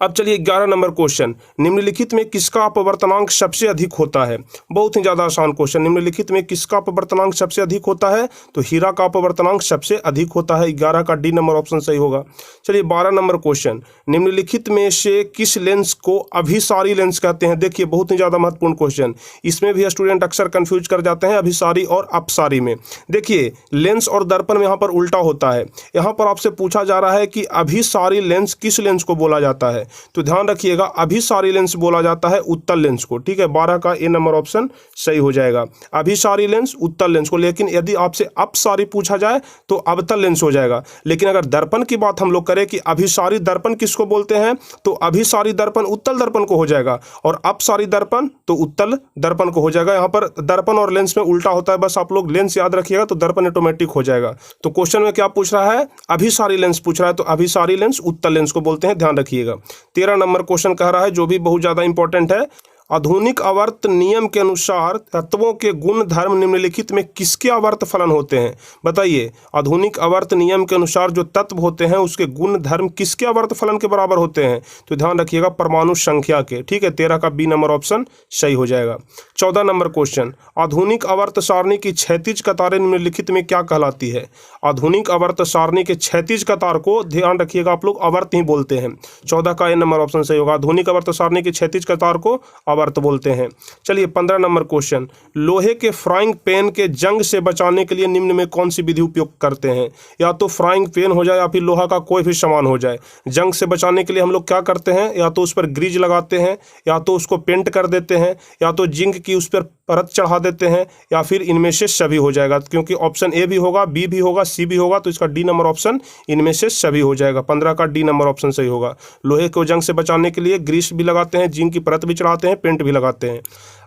[SPEAKER 1] अब चलिए 11 नंबर क्वेश्चन, निम्नलिखित में किसका अपवर्तनांक सबसे अधिक होता है। बहुत ही ज़्यादा आसान क्वेश्चन, निम्नलिखित में किसका अपवर्तनांक सबसे अधिक होता है, तो हीरा का अपवर्तनांक सबसे अधिक होता है। 11 का डी नंबर ऑप्शन सही होगा। चलिए 12 नंबर क्वेश्चन, निम्नलिखित में से किस लेंस को अभिसारी लेंस कहते हैं। देखिए बहुत ही ज़्यादा महत्वपूर्ण क्वेश्चन, इसमें भी स्टूडेंट अक्सर कन्फ्यूज कर जाते हैं अभिसारी और अपसारी में। देखिए लेंस और दर्पण में यहाँ पर उल्टा होता है, यहाँ पर आपसे पूछा जा रहा है कि अभिसारी लेंस किस लेंस को बोला जाता है, तो ध्यान रखिएगा अभिसारी लेंस बोला जाता है उत्तल लेंस को। ठीक है, 12 का ए नंबर ऑप्शन सही हो जाएगा, अभिसारी लेंस उत्तल लेंस को। लेकिन यदि आपसे अपसारी पूछा जाए तो अवतल लेंस हो जाएगा। लेकिन अगर दर्पण की बात हम लोग करें कि अभिसारी दर्पण किसको बोलते हैं, तो अभिसारी दर्पण उत्तल दर्पण को हो जाएगा और अपसारी दर्पण तो उत्तल दर्पण को हो जाएगा। यहाँ पर दर्पण और लेंस में उल्टा होता है, बस आप लोग लेंस याद रखिएगा तो दर्पण ऑटोमेटिक हो जाएगा। तो क्वेश्चन में क्या पूछ रहा है, अभिसारी लेंस पूछ रहा है, तो अभिसारी लेंस उत्तल लेंस को बोलते हैं, ध्यान रखिएगा। 13 नंबर क्वेश्चन कह रहा है जो भी बहुत ज्यादा इंपॉर्टेंट है, आधुनिक आवर्त नियम के अनुसार तत्वों के गुण धर्म निम्नलिखित में किसके आवर्त फलन होते हैं। बताइए, आधुनिक आवर्त नियम के अनुसार जो तत्व होते हैं उसके गुण धर्म किसके आवर्त फलन के बराबर होते हैं, तो ध्यान रखिएगा परमाणु संख्या के। ठीक है, 13 का बी नंबर ऑप्शन सही हो जाएगा। 14 नंबर क्वेश्चन, आधुनिक आवर्त सारणी की क्षैतिज कतारें निम्नलिखित में क्या कहलाती है। आधुनिक आवर्त सारणी के क्षैतिज कतार को ध्यान रखिएगा आप लोग आवर्त ही बोलते हैं। 14 का ए नंबर ऑप्शन सही होगा, आधुनिक आवर्त सारणी की क्षैतिज कतार को आवर्त बोलते हैं। चलिए 15 नंबर क्वेश्चन, लोहे के फ्राइंग पैन के जंग से बचाने के लिए निम्न में कौन सी विधि उपयोग करते हैं। या तो फ्राइंग पैन हो जाए या फिर लोहा का कोई भी सामान हो जाए, जंग से बचाने के लिए हम लोग क्या करते हैं, या तो उस पर ग्रीज लगाते हैं, या तो उसको पेंट कर देते हैं, या तो जिंक की उस पर परत चढ़ा देते हैं, या फिर इनमें से सभी हो जाएगा, क्योंकि ऑप्शन ए भी होगा, बी भी होगा, सी भी होगा, तो इसका डी नंबर ऑप्शन इनमें से सभी हो जाएगा। 15 का डी नंबर ऑप्शन सही होगा। लोहे को जंग से बचाने के लिए ग्रीस भी लगाते हैं, जिंक की परत भी चढ़ाते हैं, पेंट भी लगाते हैं।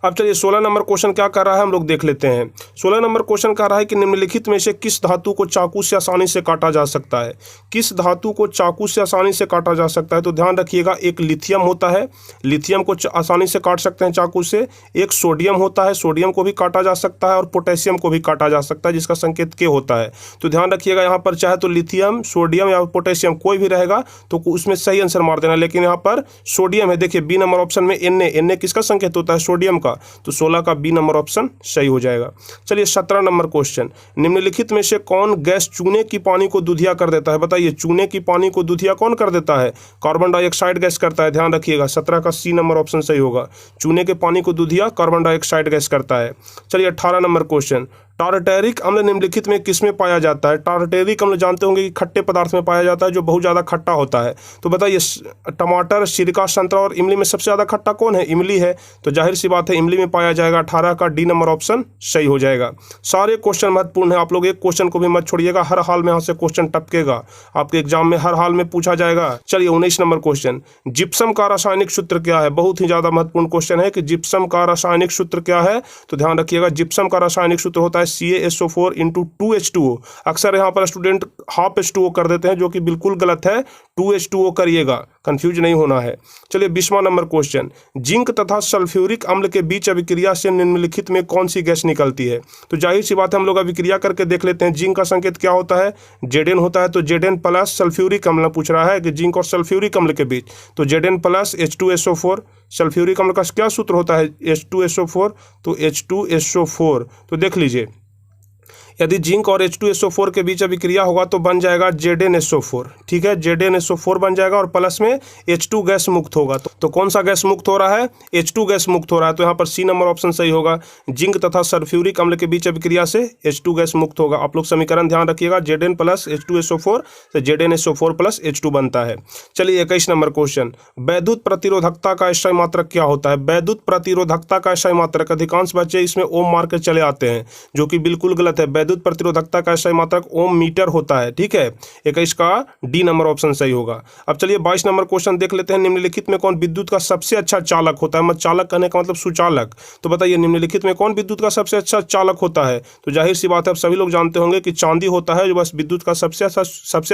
[SPEAKER 1] अब चलिए 16 नंबर क्वेश्चन क्या कर रहा है हम लोग देख लेते हैं। 16 नंबर क्वेश्चन कह रहा है कि निम्नलिखित में से किस धातु को चाकू से आसानी से काटा जा सकता है। किस धातु को चाकू से आसानी से काटा जा सकता है, तो ध्यान रखिएगा एक लिथियम होता है, लिथियम को आसानी से काट सकते हैं चाकू से। एक सोडियम होता है, सोडियम को भी काटा जा सकता है, और पोटेशियम को भी काटा जा सकता है जिसका संकेत के होता है। तो ध्यान रखिएगा यहाँ पर चाहे तो लिथियम, सोडियम या पोटेशियम कोई भी रहेगा तो उसमें सही आंसर मार देना, लेकिन यहाँ पर सोडियम है। देखिए बी नंबर ऑप्शन में Na किसका संकेत होता है, सोडियम का, तो 16 का बी नंबर ऑप्शन सही हो जाएगा। चलिए 17 नंबर क्वेश्चन, निम्नलिखित में से कौन गैस चूने की पानी को दूधिया कर देता है। बताइए चूने की पानी को दूधिया कौन कर देता है, कार्बन डाइऑक्साइड गैस करता है, ध्यान रखिएगा। 17 का सी नंबर ऑप्शन सही होगा, चूने के पानी को दूधिया कार्बन डाइऑक्साइड गैस करता है। चलिए 18 नंबर क्वेश्चन, टारटेरिक अम्ल निम्नलिखित में किसमें पाया जाता है। टारटेरिक अम्ल जानते होंगे कि खट्टे पदार्थ में पाया जाता है जो बहुत ज़्यादा खट्टा होता है। तो बताइए टमाटर, सिरका, संतरा और इमली में सबसे ज़्यादा खट्टा कौन है, इमली है, तो जाहिर सी बात है इमली में पाया जाएगा। 18 का डी नंबर ऑप्शन सही हो जाएगा। सारे क्वेश्चन महत्वपूर्ण है, आप लोग एक क्वेश्चन को भी मत छोड़िएगा, हर हाल में यहाँ से क्वेश्चन टपकेगा, आपके एग्जाम में हर हाल में पूछा जाएगा। चलिए 19 नंबर क्वेश्चन, जिप्सम का रासायनिक सूत्र क्या है। बहुत ही ज़्यादा महत्वपूर्ण क्वेश्चन है कि जिप्सम का रासायनिक सूत्र क्या है, तो ध्यान रखिएगा जिप्सम का रासायनिक सूत्र होता है CaSO4 × 2H2O। अक्सर यहाँ पर स्टूडेंट हाफ H2O कर देते हैं जो कि बिल्कुल गलत है, 2H2O करिएगा, कंफ्यूज नहीं होना है। चलिए 20वां नंबर क्वेश्चन, जिंक तथा सल्फ्यूरिक अम्ल के बीच अभिक्रिया से निम्नलिखित में कौन सी गैस निकलती है। तो जाहिर सी बात है हम लोग अभिक्रिया करके देख लेते हैं। जिंक का संकेत क्या होता है, Zn होता है, तो Zn प्लस सल्फ्यूरिक अम्ल पूछ रहा है कि जिंक और सल्फ्यूरिक अम्ल के बीच, तो Zn प्लस H2SO4। सल्फ्यूरिक अम्ल का क्या सूत्र होता है, H2SO4, तो H2SO4, तो देख लीजिए यदि जिंक और H2SO4 के बीच अभिक्रिया होगा तो बन जाएगा ZnSO4। ठीक है, ZnSO4 बन जाएगा और प्लस में H2 गैस मुक्त होगा। तो कौन सा गैस मुक्त हो रहा है, H2 गैस मुक्त हो रहा है, तो यहाँ पर सी नंबर ऑप्शन सही होगा। जिंक तथा सल्फ्यूरिक अम्ल के बीच अभिक्रिया से H2 गैस मुक्त होगा। आप लोग समीकरण ध्यान रखिएगा, Zn प्लस H2SO4 से ZnSO4 प्लस H2 बनता है। चलिए 21 नंबर क्वेश्चन, वैद्युत प्रतिरोधकता का SI मात्रक क्या होता है। वैद्युत प्रतिरोधकता का SI मात्रक, अधिकांश बच्चे इसमें ओम मार्क के चले आते हैं जो कि बिल्कुल गलत है। वैद्युत प्रतिरोधकता का सही मात्रक ओम मीटर होता है। ठीक है, 21 का डी नंबर ऑप्शन सही होगा। अब चलिए 22 नंबर क्वेश्चन देख लेते हैं। निम्नलिखित में कौन विद्युत का सबसे अच्छा चालक होता है? मतलब चालक कहने का मतलब सुचालक। तो बताइए निम्नलिखित में कौन विद्युत का सबसे अच्छा चालक होता है? तो जाहिर सी बात है, अब सभी लोग जानते होंगे कि चांदी होता है जो बस विद्युत का सबसे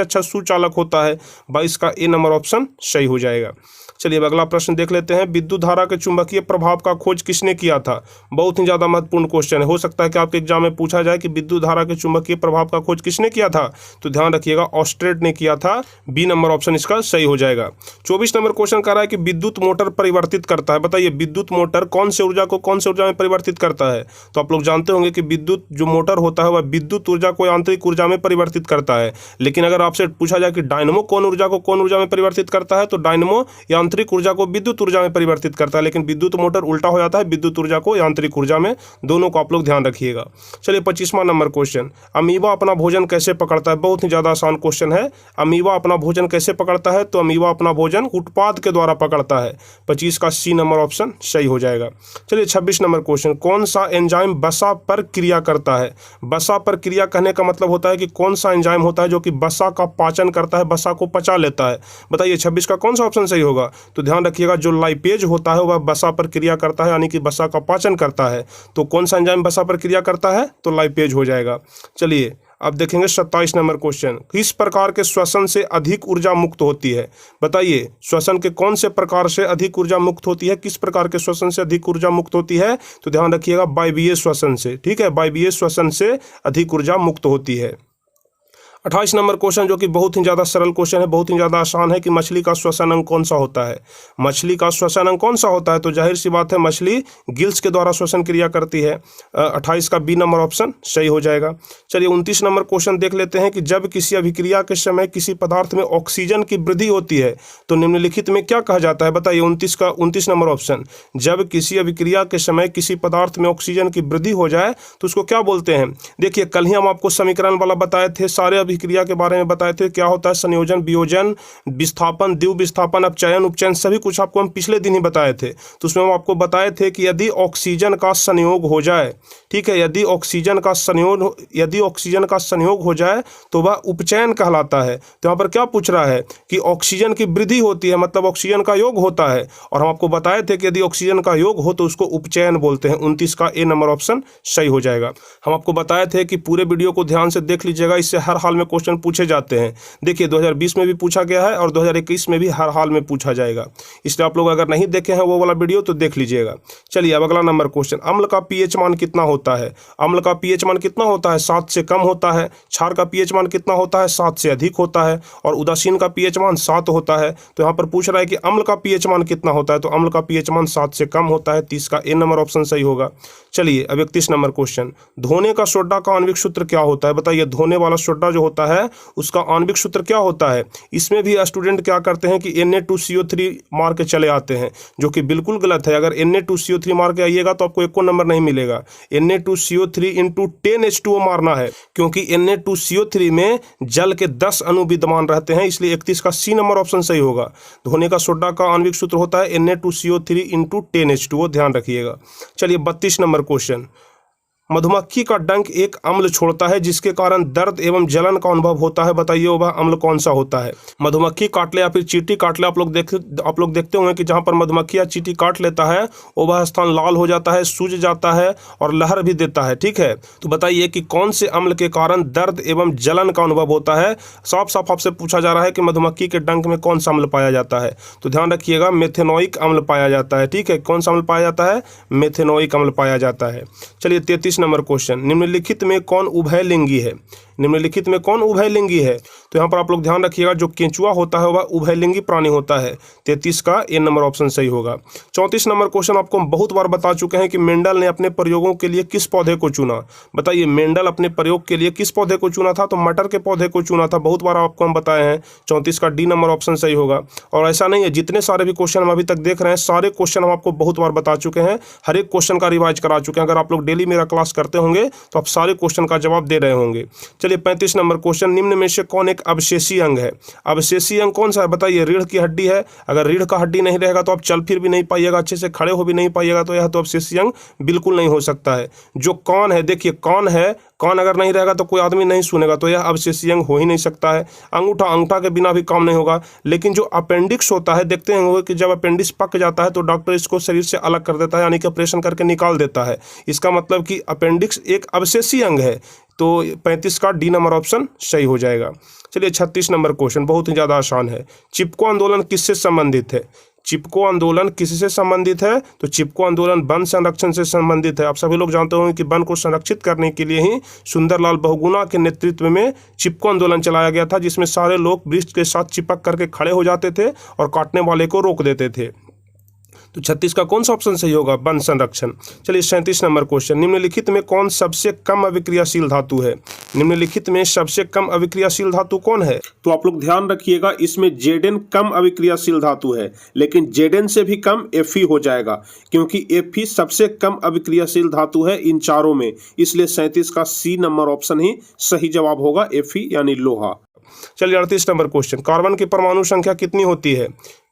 [SPEAKER 1] अच्छा सुचालक होता है। 22 का ए नंबर ऑप्शन सही हो जाएगा। चलिए अब अगला प्रश्न देख लेते हैं। विद्युत धारा के चुंबकीय प्रभाव का खोज किसने किया था? बहुत ही ज्यादा महत्वपूर्ण क्वेश्चन है। हो सकता है कि आपके एग्जाम में पूछा जाए कि विद्युत धारा के चुंबकीय प्रभाव का खोज किसने किया था? तो ध्यान रखिएगा, ऑस्ट्रेट ने किया था। बी नंबर ऑप्शन इसका सही हो जाएगा। 24 नंबर क्वेश्चन कह रहा है कि विद्युत मोटर परिवर्तित करता है। बताइए विद्युत मोटर कौन से ऊर्जा को कौन से ऊर्जा में परिवर्तित करता है? तो आप लोग जानते होंगे कि विद्युत जो मोटर होता है वह विद्युत ऊर्जा को यांत्रिक ऊर्जा में परिवर्तित करता है। लेकिन अगर आपसे पूछा जाए कि डायनमो कौन ऊर्जा को कौन ऊर्जा में परिवर्तित करता है, तो डायनमो यांत्रिक ऊर्जा को विद्युत ऊर्जा में परिवर्तित करता है। लेकिन विद्युत मोटर उल्टा हो जाता है, विद्युत ऊर्जा को यांत्रिक ऊर्जा में। दोनों को आप लोग ध्यान रखिएगा। चलिए 25वां नंबर क्वेश्चन, अमीबा अपना भोजन कैसे पकड़ता है? बहुत ही ज्यादा आसान क्वेश्चन है। अमीबा अपना भोजन कैसे पकड़ता है? तो अमीबा अपना भोजन उत्पाद के द्वारा पकड़ता है। 25 का सी नंबर ऑप्शन सही हो जाएगा। चलिए 26 नंबर क्वेश्चन, कौन सा एंजाइम वसा पर क्रिया करता है? वसा पर क्रिया कहने का मतलब होता है कि कौन सा एंजाइम होता है जो कि वसा का पाचन करता है, वसा को पचा लेता है। बताइए 26 का कौन सा ऑप्शन सही होगा? तो ध्यान रखिएगा, जो लाइपेज होता है वह वसा पर क्रिया करता है, यानी कि वसा का पाचन करता है। तो कौन सा एंजाइम वसा पर क्रिया करता है? तो लाइपेज हो जाएगा। चलिए अब देखेंगे 27 नंबर क्वेश्चन, किस प्रकार के श्वसन से अधिक ऊर्जा मुक्त होती है? बताइए श्वसन के कौन से प्रकार से अधिक ऊर्जा मुक्त होती है? किस प्रकार के श्वसन से अधिक ऊर्जा मुक्त होती है? तो ध्यान रखिएगा, वायवीय श्वसन से। ठीक है, वायवीय श्वसन से अधिक ऊर्जा मुक्त होती है। 28 नंबर क्वेश्चन जो कि बहुत ही ज़्यादा सरल क्वेश्चन है, बहुत ही ज़्यादा आसान है कि मछली का श्वसन अंग कौन सा होता है? मछली का श्वसन अंग कौन सा होता है? तो जाहिर सी बात है, मछली गिल्स के द्वारा श्वसन क्रिया करती है। 28 का बी नंबर ऑप्शन सही हो जाएगा। चलिए 29 नंबर क्वेश्चन देख लेते हैं कि जब किसी अभिक्रिया के समय किसी पदार्थ में ऑक्सीजन की वृद्धि होती है तो निम्नलिखित में क्या कहा जाता है? बताइए 29 नंबर ऑप्शन, जब किसी अभिक्रिया के समय किसी पदार्थ में ऑक्सीजन की वृद्धि हो जाए तो उसको क्या बोलते हैं? देखिए कल ही हम आपको समीकरण वाला बताए थे, सारे क्रिया के बारे में बताए थे, क्या होता है संयोजन, वियोजन, विस्थापन, द्विव विस्थापन, अपचयन, उपचयन, सभी कुछ आपको हम पिछले दिन ही बताए थे। तो उसमें हम आपको बताए थे कि यदि ऑक्सीजन का संयोग हो जाए, ठीक है, यदि ऑक्सीजन का संयोग हो जाए तो वह उपचयन कहलाता है। तो यहाँ पर क्या पूछ रहा है कि ऑक्सीजन की वृद्धि होती है, मतलब ऑक्सीजन का योग होता है, और हम आपको बताए थे कि यदि ऑक्सीजन का योग हो तो उसको उपचयन बोलते हैं। 29 का ए नंबर ऑप्शन सही हो जाएगा। हम आपको बताए थे कि पूरे वीडियो को ध्यान से देख लीजिएगा, इससे हर हाल में क्वेश्चन पूछे जाते हैं। देखिए 2020 में भी पूछा गया है और 2021 में भी हर हाल में पूछा जाएगा, इसलिए आप लोग अगर नहीं देखे हैं वो वाला वीडियो तो देख लीजिएगा। चलिए अब अगला नंबर क्वेश्चन, अम्ल का पीएच मान कितना होता है? अम्ल का पीएच मान कितना होता है? 7 से कम होता है। क्षार का पीएच मान कितना होता है? 7 से अधिक होता है। और उदासीन का पीएच मान 7 होता है। तो यहाँ पर पूछ रहा है कि अम्ल का पीएच मान कितना होता है? तो अम्ल का पीएच मान 7 से कम होता है। 30 का ए नंबर ऑप्शन सही होगा। चलिए अब 31 नंबर क्वेश्चन, धोने का सोडा का आणविक सूत्र क्या होता है? बताइए धोने वाला सोडा जो होता है उसका आणविक सूत्र क्या होता है? इसमें भी स्टूडेंट क्या करते हैं कि Na2CO3 मार के चले आते हैं, जो कि बिल्कुल गलत है। अगर Na2CO3 मार के आइएगा तो आपको 1 नंबर नहीं मिलेगा। Na2CO3 × 10H2O मारना है, क्योंकि Na2CO3 में जल के 10 अणु विद्यमान रहते हैं, इसलिए 31 का सी नंबर ऑप्शन सही होगा। धोने का सोडा का आणविक सूत्र होता है Na2CO3 × 10H2O, ध्यान रखिएगा। चलिए 32 नंबर क्वेश्चन, मधुमक्खी का डंक एक अम्ल छोड़ता है जिसके कारण दर्द एवं जलन का अनुभव होता है। बताइए वह अम्ल कौन सा होता है? मधुमक्खी काट ले या फिर चींटी काट ले, आप लोग देखते होंगे कि जहां पर मधुमक्खी या चींटी काट लेता है वह स्थान लाल हो जाता है, सूज जाता है और लहर भी देता है। ठीक है, तो बताइए कि कौन से अम्ल के कारण दर्द एवं जलन का अनुभव होता है? साफ साफ आपसे पूछा जा रहा है कि मधुमक्खी के डंक में कौन सा अम्ल पाया जाता है? तो ध्यान रखिएगा, मेथेनोइक अम्ल पाया जाता है। ठीक है, कौन सा अम्ल पाया जाता है? मेथेनोइक अम्ल पाया जाता है। चलिए 33 नंबर क्वेश्चन, निम्नलिखित में कौन उभयलिंगी है? निम्नलिखित में कौन उभयलिंगी है? तो यहाँ पर आप लोग ध्यान रखिएगा, जो केंचुआ होता है वह उभयलिंगी प्राणी होता है। 33 का ए नंबर ऑप्शन सही होगा। 34 नंबर क्वेश्चन, आपको हम बहुत बार बता चुके हैं कि मेंडल ने अपने प्रयोगों के लिए किस पौधे को चुना? बताइए मेंडल अपने प्रयोग के लिए किस पौधे को चुना था? तो मटर के पौधे को चुना था, बहुत बार आपको हम बताए हैं। 34 का डी नंबर ऑप्शन सही होगा। और ऐसा नहीं है, जितने सारे भी क्वेश्चन हम अभी तक देख रहे हैं सारे क्वेश्चन हम आपको बहुत बार बता चुके हैं, हर एक क्वेश्चन का रिवाइज करा चुके हैं। अगर आप लोग डेली मेरा क्लास करते होंगे तो आप सारे क्वेश्चन का जवाब दे रहे होंगे। चलिए 35 नंबर क्वेश्चन, निम्न में से कौन एक अवशेषी अंग है। अवशेषी अंग कौन सा है बताइए? रीढ़ की हड्डी है। अगर रीढ़ का हड्डी नहीं रहेगा तो आप चल फिर भी नहीं पाइएगा, अच्छे से खड़े हो भी नहीं पाइएगा, तो यह तो अवशेषी अंग बिल्कुल नहीं हो सकता है। जो कान है, देखिए कान है, कान अगर नहीं रहेगा तो कोई आदमी नहीं सुनेगा, तो यह अवशेषी अंग हो ही नहीं सकता है। अंगूठा, अंगूठा के बिना भी काम नहीं होगा। लेकिन जो अपेंडिक्स होता है, देखते हैं कि जब अपेंडिक्स पक जाता है तो डॉक्टर इसको शरीर से अलग कर देता है, यानी कि ऑपरेशन करके निकाल देता है। इसका मतलब कि अपेंडिक्स एक अवशेषी अंग है। तो 35 का डी नंबर ऑप्शन सही हो जाएगा। चलिए 36 नंबर क्वेश्चन बहुत ही ज़्यादा आसान है। चिपको आंदोलन किससे संबंधित है? चिपको आंदोलन किससे संबंधित है? तो चिपको आंदोलन वन संरक्षण से संबंधित है। आप सभी लोग जानते होंगे कि वन को संरक्षित करने के लिए ही सुंदरलाल बहुगुणा के नेतृत्व में चिपको आंदोलन चलाया गया था, जिसमें सारे लोग वृक्ष के साथ चिपक करके खड़े हो जाते थे और काटने वाले को रोक देते थे। तो 36 का कौन सा ऑप्शन सही होगा? वन संरक्षण। चलिए 37 नंबर क्वेश्चन, निम्नलिखित में कौन सबसे कम अविक्रियाशील धातु है? निम्नलिखित में सबसे कम अविक्रियाशील धातु कौन है? तो आप लोग ध्यान रखिएगा, इसमें Zn कम अविक्रियाशील धातु है, लेकिन Zn से भी कम Fe हो जाएगा, क्योंकि Fe सबसे कम अविक्रियाशील धातु है इन चारों में। इसलिए 37 का सी नंबर ऑप्शन ही सही जवाब होगा, Fe यानी लोहा। चलिए 38 नंबर क्वेश्चन, कार्बन की परमाणु संख्या कितनी होती है?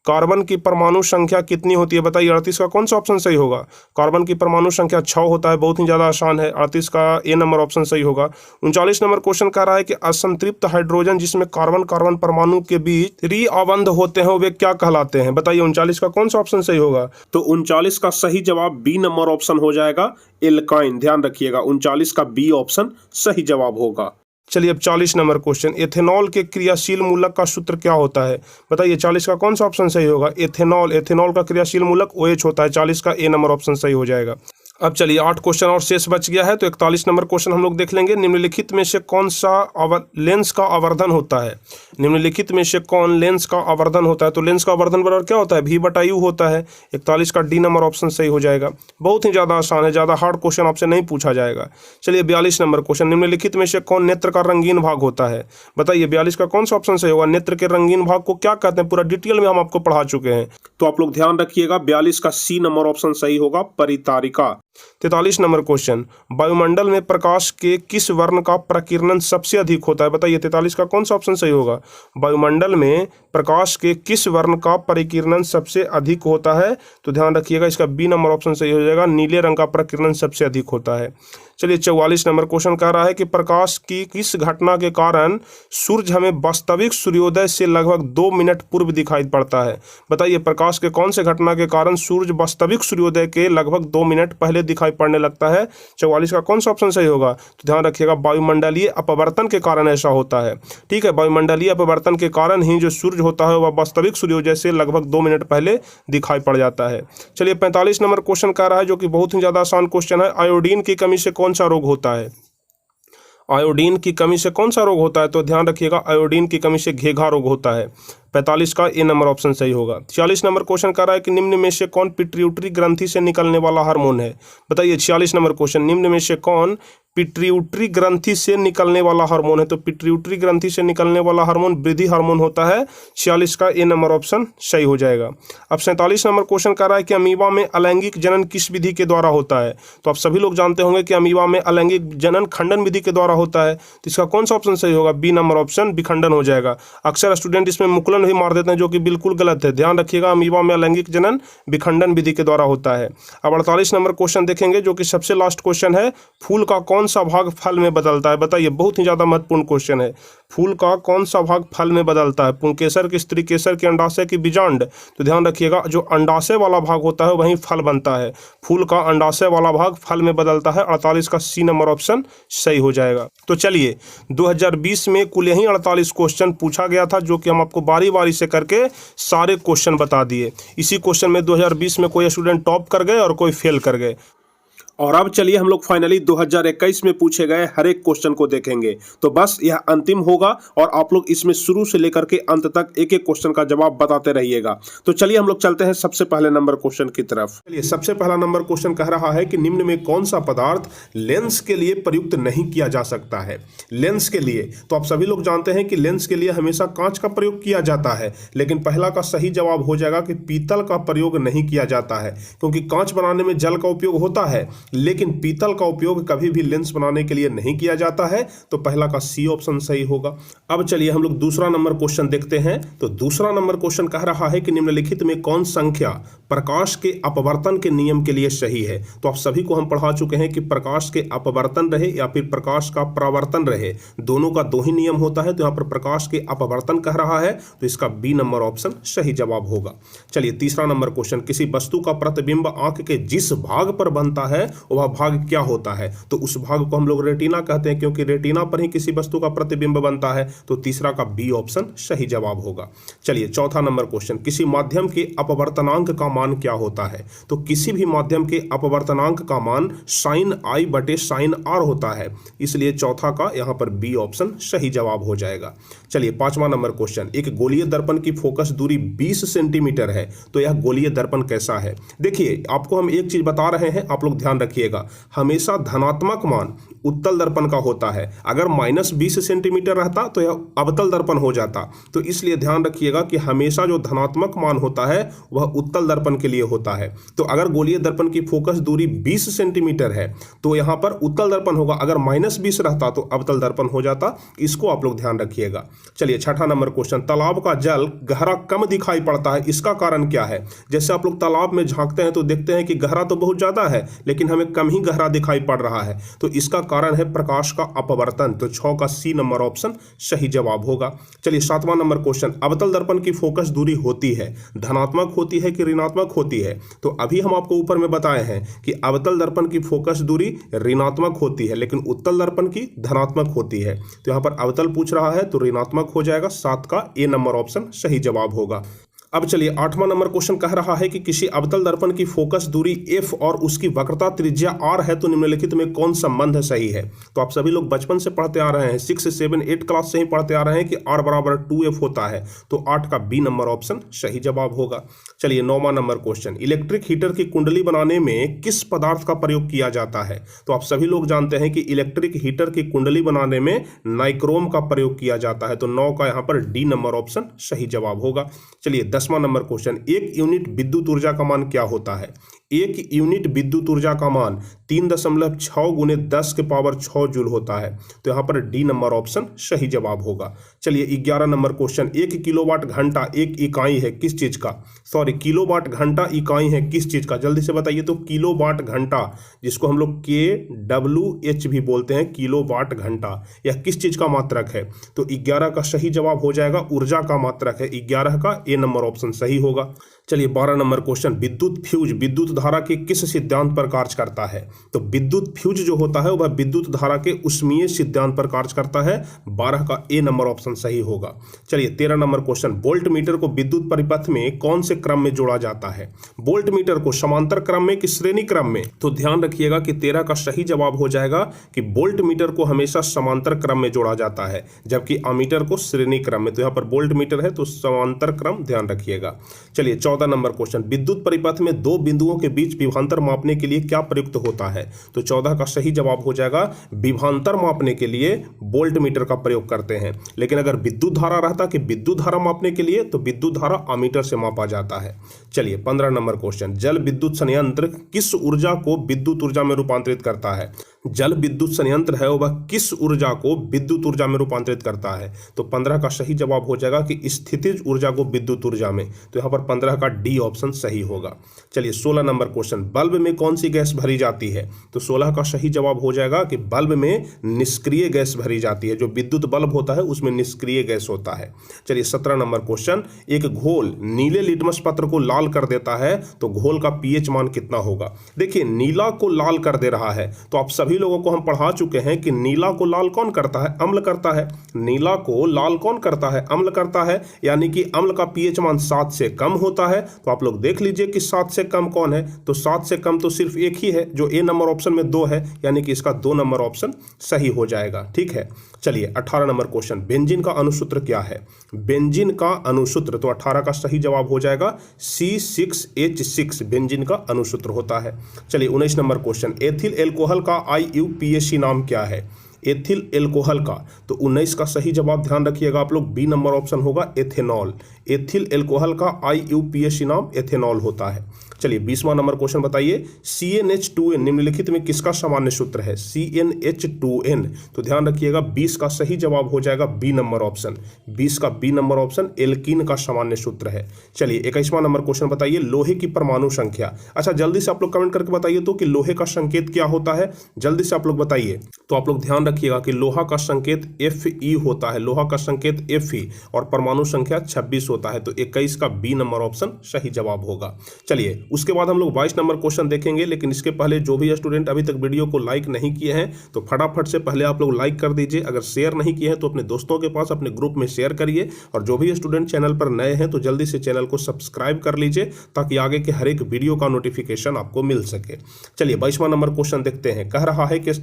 [SPEAKER 1] कार्बन की परमाणु संख्या कितनी होती है बताइए? 38 का कौन सा ऑप्शन सही होगा? कार्बन की परमाणु संख्या 6 होता है, बहुत ही ज़्यादा आसान है। 38 का ए नंबर ऑप्शन सही होगा। 39 नंबर क्वेश्चन कह रहा है कि असंतृप्त हाइड्रोजन जिसमें कार्बन कार्बन परमाणु के बीच त्रिअबंध होते हैं वे क्या कहलाते हैं? बताइए 39 का कौन सा ऑप्शन सही होगा? तो 39 का सही जवाब बी नंबर ऑप्शन हो जाएगा, एल्काइन। ध्यान रखिएगा, 39 का बी ऑप्शन सही जवाब होगा। चलिए अब 40 नंबर क्वेश्चन, एथेनॉल के क्रियाशील मूलक का सूत्र क्या होता है? बताइए 40 का कौन सा ऑप्शन सही होगा? एथेनॉल, एथेनॉल का क्रियाशील मूलक OH होता है। 40 का ए नंबर ऑप्शन सही हो जाएगा। अब चलिए 8 क्वेश्चन और शेष बच गया है, तो 41 नंबर क्वेश्चन हम लोग देख लेंगे। निम्नलिखित में से कौन सा लेंस का आवर्धन होता है? निम्नलिखित में से कौन लेंस का आवर्धन होता है? तो लेंस का आवर्धन बराबर क्या होता है? V/U होता है। 41 का डी नंबर ऑप्शन सही हो जाएगा। बहुत ही ज़्यादा आसान है, ज़्यादा हार्ड क्वेश्चन आपसे नहीं पूछा जाएगा। चलिए 42 नंबर क्वेश्चन, निम्नलिखित में से कौन नेत्र का रंगीन भाग होता है? बताइए 42 का कौन सा ऑप्शन सही होगा? नेत्र के रंगीन भाग को क्या कहते हैं? पूरा डिटेल में हम आपको पढ़ा चुके हैं, तो आप लोग ध्यान रखिएगा। 42 का सी नंबर ऑप्शन सही होगा, परितारिका। 43 नंबर क्वेश्चन, वायुमंडल में प्रकाश के किस वर्ण का प्रकीर्णन सबसे अधिक होता है? बताइए 43 का कौन सा ऑप्शन सही होगा? वायुमंडल में प्रकाश के किस वर्ण का प्रकीर्णन सबसे अधिक होता है? तो ध्यान रखिएगा, इसका बी नंबर ऑप्शन सही हो जाएगा, नीले रंग का प्रकीर्णन सबसे अधिक होता है। चलिए 44 नंबर क्वेश्चन कह रहा है कि प्रकाश की किस घटना के कारण सूर्य हमें वास्तविक सूर्योदय से लगभग 2 मिनट पूर्व दिखाई पड़ता है? बताइए प्रकाश के कौन से घटना के कारण सूर्य वास्तविक सूर्योदय के लगभग 2 मिनट पहले दिखाई पड़ने लगता है? 44 का कौन सा ऑप्शन सही होगा? तो ध्यान रखिएगा, वायुमंडलीय अपवर्तन के कारण ऐसा होता है। ठीक है, वायुमंडलीय अपवर्तन के कारण ही जो सूर्य होता है वह वास्तविक सूर्योदय से लगभग 2 मिनट पहले दिखाई पड़ जाता है। चलिए 45 नंबर क्वेश्चन कह रहा है, जो कि बहुत ही ज़्यादा आसान क्वेश्चन है, आयोडीन की कमी से कौन सा रोग होता है? आयोडीन की कमी से कौन सा रोग होता है? तो ध्यान रखिएगा, आयोडीन की कमी से घेघा रोग होता है। 45 का ए नंबर ऑप्शन सही होगा। 46 नंबर क्वेश्चन कर रहा है कि निम्न में से कौन पिट्यूटरी ग्रंथि से निकलने वाला हार्मोन है? बताइए 46 नंबर क्वेश्चन, निम्न में से कौन पिट्यूटरी ग्रंथि से निकलने वाला हार्मोन है? तो पिट्यूटरी ग्रंथि से निकलने वाला हार्मोन वृद्धि हार्मोन होता है। 46 का ए नंबर ऑप्शन सही हो जाएगा। अब 47 नंबर क्वेश्चन कर रहा है कि अमीबा में अलैंगिक जनन किस विधि के द्वारा होता है? तो आप सभी लोग जानते होंगे कि अमीबा में अलैंगिक जनन खंडन विधि के द्वारा होता है। तो इसका कौन सा ऑप्शन सही होगा? बी नंबर ऑप्शन विखंडन हो जाएगा। अक्सर स्टूडेंट इसमें मुकुलन भी मार देते हैं, जो कि बिल्कुल गलत है। ध्यान रखिएगा, अमीबा में अलैंगिक जनन विखंडन विधि के द्वारा होता है। अब 48 नंबर क्वेश्चन देखेंगे, जो कि सबसे लास्ट क्वेश्चन है, फूल का कौन सा भाग फल में बदलता है? बताइए, बहुत ही ज्यादा महत्वपूर्ण क्वेश्चन है। फूल का कौन सा भाग फल में बदलता है? पुंकेसर की, स्त्री केसर की, अंडाशय की, बीजांड? तो ध्यान रखिएगा, जो अंडाशय वाला भाग होता है वहीं फल बनता है। फूल का अंडाशय वाला भाग फल में बदलता है। 48 का सी नंबर ऑप्शन सही हो जाएगा। तो चलिए 2020 में कुल यही 48 क्वेश्चन पूछा गया था, जो कि हम आपको बारी बारी से करके सारे क्वेश्चन बता दिए। इसी क्वेश्चन में 2020 में कोई स्टूडेंट टॉप कर गए और कोई फेल कर गए। और अब चलिए हम लोग फाइनली 2021 में पूछे गए हर एक क्वेश्चन को देखेंगे। तो बस यह अंतिम होगा और आप लोग इसमें शुरू से लेकर के अंत तक एक एक क्वेश्चन का जवाब बताते रहिएगा। तो चलिए हम लोग चलते हैं सबसे पहले नंबर क्वेश्चन की तरफ। चलिए सबसे पहला नंबर क्वेश्चन कह रहा है कि निम्न में कौन सा पदार्थ लेंस के लिए प्रयुक्त नहीं किया जा सकता है? लेंस के लिए तो आप सभी लोग जानते हैं कि लेंस के लिए हमेशा कांच का प्रयोग किया जाता है, लेकिन पहला का सही जवाब हो जाएगा कि पीतल का प्रयोग नहीं किया जाता है, क्योंकि कांच बनाने में जल का उपयोग होता है लेकिन पीतल का उपयोग कभी भी लेंस बनाने के लिए नहीं किया जाता है। तो पहला का सी ऑप्शन सही होगा। अब चलिए हम लोग दूसरा नंबर क्वेश्चन देखते हैं। तो दूसरा नंबर क्वेश्चन कह रहा है कि निम्नलिखित में कौन संख्या प्रकाश के अपवर्तन के नियम के लिए सही है। तो आप सभी को हम पढ़ा चुके हैं कि प्रकाश के अपवर्तन रहे या फिर प्रकाश का परावर्तन रहे, दोनों का दो ही नियम होता है। तो यहाँ पर प्रकाश के अपवर्तन कह रहा है, तो इसका बी नंबर ऑप्शन सही जवाब होगा। चलिए तीसरा नंबर क्वेश्चन, किसी वस्तु का प्रतिबिंब आंख के जिस भाग पर बनता है वह भाग क्या होता है। तो उस भाग को हम लोग रेटिना कहते हैं, क्योंकि रेटिना पर ही किसी वस्तु का प्रतिबिंब बनता है। तो तीसरा का बी ऑप्शन सही जवाब होगा। चलिए चौथा नंबर क्वेश्चन, किसी माध्यम के अपवर्तनांक का मान क्या होता है। तो किसी भी माध्यम के अपवर्तनांक का मान साइन आई बटे साइन आर होता है, इसलिए चौथा का यहां पर बी ऑप्शन सही जवाब हो जाएगा। चलिए पांचवा नंबर क्वेश्चन, एक गोलीय दर्पण की फोकस दूरी 20 सेंटीमीटर है, तो यह गोलीय दर्पण कैसा है। देखिए आपको हम एक चीज बता रहे हैं, आप लोग ध्यान रखिएगा, हमेशा धनात्मक मान उत्तल दर्पण का होता है। अगर -20 सेंटीमीटर रहता तो यह अवतल दर्पण हो जाता। तो इसलिए ध्यान रखिएगा कि हमेशा जो धनात्मक मान होता है वह उत्तल दर्पण के लिए होता है। तो अगर गोलीय दर्पण की फोकस दूरी 20 सेंटीमीटर है तो यहां पर उत्तल दर्पण होगा, अगर -20 रहता तो अवतल दर्पण हो जाता। इसको आप लोग ध्यान रखिएगा। चलिए छठा नंबर क्वेश्चन, तालाब का जल गहरा कम दिखाई पड़ता है, इसका कारण क्या है। जैसे आप लोग तालाब में झांकते हैं तो देखते हैं कि गहरा तो बहुत ज्यादा है लेकिन हमें कम ही गहरा दिखाई पड़ रहा है, तो इसका कारण है प्रकाश का अपवर्तन। तो 6 का सी नंबर ऑप्शन सही जवाब होगा। चलिए सातवां नंबर क्वेश्चन, अवतल दर्पण की फोकस दूरी होती है धनात्मक होती है कि ऋणात्मक होती है। तो अभी हम आपको ऊपर में बताए हैं कि अवतल दर्पण की फोकस दूरी ऋणात्मक होती है लेकिन उत्तल दर्पण की धनात्मक होती है। तो यहां पर अवतल पूछ रहा है तो ऋणात्मक हो जाएगा। 7 का ए नंबर ऑप्शन सही जवाब होगा। अब चलिए आठवां नंबर क्वेश्चन कह रहा है कि किसी अवतल दर्पण की फोकस दूरी f और उसकी वक्रता त्रिज्या r है, तो निम्नलिखित में कौन संबंध सही है। तो आप सभी लोग बचपन से पढ़ते आ रहे हैं, 6, 7, 8 क्लास से ही पढ़ते आ रहे हैं कि r बराबर 2f होता है। तो 8 का बी नंबर ऑप्शन सही जवाब होगा। चलिए 9वां नंबर क्वेश्चन, इलेक्ट्रिक हीटर की कुंडली बनाने में किस पदार्थ का प्रयोग किया जाता है। तो आप सभी लोग जानते हैं कि इलेक्ट्रिक हीटर की कुंडली बनाने में नाइक्रोम का प्रयोग किया जाता है। तो 9 का यहाँ पर डी नंबर ऑप्शन सही जवाब होगा। चलिए 10वां नंबर क्वेश्चन, 1 यूनिट विद्युत ऊर्जा का मान क्या होता है। 1 यूनिट विद्युत ऊर्जा का मान 3.6 गुने 10 के पावर 6 जूल होता है। तो यहां पर डी नंबर ऑप्शन सही जवाब होगा। चलिए 11 नंबर क्वेश्चन, 1 किलोवाट घंटा एक इकाई है किस चीज का। सॉरी, किलोवाट घंटा इकाई है किस चीज का, जल्दी से बताइए। तो किलोवाट घंटा, जिसको हम लोग KWH भी बोलते हैं, किलोवाट घंटा, यह किस चीज का मात्रक है। तो 11 का सही जवाब हो जाएगा, ऊर्जा का मात्रक है। 11 का ए नंबर ऑप्शन सही होगा। चलिए 12 नंबर क्वेश्चन, विद्युत फ्यूज विद्युत धारा के किस सिद्धांत पर कार्य करता है। तो विद्युत फ्यूज जो होता है वह विद्युत धारा के उष्मीय सिद्धांत पर कार्य करता है। 12 का ए नंबर ऑप्शन सही होगा। चलिए 13 नंबर क्वेश्चन, वोल्ट मीटर को विद्युत परिपथ में कौन से क्रम में जोड़ा जाता है। वोल्ट मीटर को समांतर क्रम में कि श्रेणी क्रम में। तो ध्यान रखिएगा कि 13 का सही जवाब हो जाएगा कि वोल्ट मीटर को हमेशा समांतर क्रम में जोड़ा जाता है, जबकि अमीटर को श्रेणी क्रम में। तो यहाँ पर वोल्ट मीटर है तो समांतर क्रम ध्यान रखिएगा। चलिए 14 नंबर क्वेश्चन, विद्युत परिपथ में दो बिंदुओं के बीच विभवांतर मापने के लिए क्या प्रयुक्त होता है। तो 14 का सही जवाब हो जाएगा, विभवांतर मापने के लिए वोल्ट मीटर का प्रयोग करते हैं। लेकिन अगर विद्युत धारा रहता कि विद्युत धारा मापने के लिए, तो विद्युत धारा अमीटर से मापा जाता है। चलिए 15 नंबर क्वेश्चन, जल विद्युत संयंत्र किस ऊर्जा को विद्युत ऊर्जा में रूपांतरित करता है। जल विद्युत संयंत्र है वह किस ऊर्जा को विद्युत ऊर्जा में रूपांतरित करता है। तो 15 का सही जवाब हो जाएगा कि स्थितिज ऊर्जा को विद्युत ऊर्जा में। तो यहाँ पर 15 का डी ऑप्शन सही होगा। चलिए 16 नंबर क्वेश्चन, बल्ब में कौन सी गैस भरी जाती है। तो 16 का सही जवाब हो जाएगा कि बल्ब में निष्क्रिय गैस भरी जाती है। जो विद्युत बल्ब होता है उसमें निष्क्रिय गैस होता है। चलिए 17 नंबर क्वेश्चन, एक घोल नीले लिटमस पत्र को लाल कर देता है तो घोल का पीएच मान कितना होगा। देखिए नीला को लाल कर दे रहा है, तो आप सभी लोगों को हम पढ़ा चुके हैं कि नीला को लाल कौन करता है, अम्ल करता है। नीला को लाल कौन करता है, अम्ल करता है, यानी कि अम्ल का पीएच मान 7 से कम होता है। तो आप लोग देख लीजिए कि 7 से कम कौन है। तो 7 से कम तो सिर्फ एक ही है जो ए नंबर ऑप्शन में 2 है, यानी कि इसका 2 नंबर ऑप्शन सही हो जाएगा। ठीक है। चलिए 18 नंबर क्वेश्चन, बेंजीन का अनुसूत्र क्या है। बेंजीन का अनुसूत्र, तो 18 का सही जवाब हो जाएगा C6H6 बेंजीन का अनुसूत्र होता है। चलिए 19 नंबर क्वेश्चन, एथिल एल्कोहल का IUPAC नाम क्या है। एथिल एल्कोहल का, तो 19 का सही जवाब ध्यान रखिएगा आप लोग, बी नंबर ऑप्शन होगा एथेनॉल। एथिल एल्कोहल का IUPAC नाम एथेनॉल होता है। चलिए 20वां नंबर क्वेश्चन बताइए, CnH2n निम्नलिखित में किसका सामान्य सूत्र है? CnH2n, तो ध्यान रखिएगा 20 का सही जवाब हो जाएगा बी नंबर ऑप्शन। 20 का बी नंबर ऑप्शन एल्कीन का सामान्य सूत्र है। चलिए 21वां नंबर क्वेश्चन बताइए, लोहे की परमाणु संख्या। अच्छा जल्दी से आप लोग कमेंट करके बताइए तो कि लोहे का संकेत क्या होता है, जल्दी से आप लोग बताइए। तो आप लोग ध्यान रखिएगा कि लोहा का संकेत Fe होता है, लोहा का संकेत Fe और परमाणु संख्या 26 होता है, तो 21 का बी नंबर ऑप्शन सही जवाब होगा। चलिए उसके बाद हम लोग 22 नंबर क्वेश्चन देखेंगे, लेकिन इसके पहले जो भी स्टूडेंट अभी तक वीडियो को लाइक नहीं किए हैं तो फटाफट से पहले आप लोग लाइक कर दीजिए। अगर शेयर नहीं किए हैं तो अपने दोस्तों के पास अपने ग्रुप में शेयर करिए, और जो भी स्टूडेंट चैनल पर नए हैं तो जल्दी से चैनल को सब्सक्राइब कर लीजिए ताकि आगे के हर एक वीडियो का नोटिफिकेशन आपको मिल सके। चलिए 22वां नंबर क्वेश्चन देखते हैं। कह रहा है कि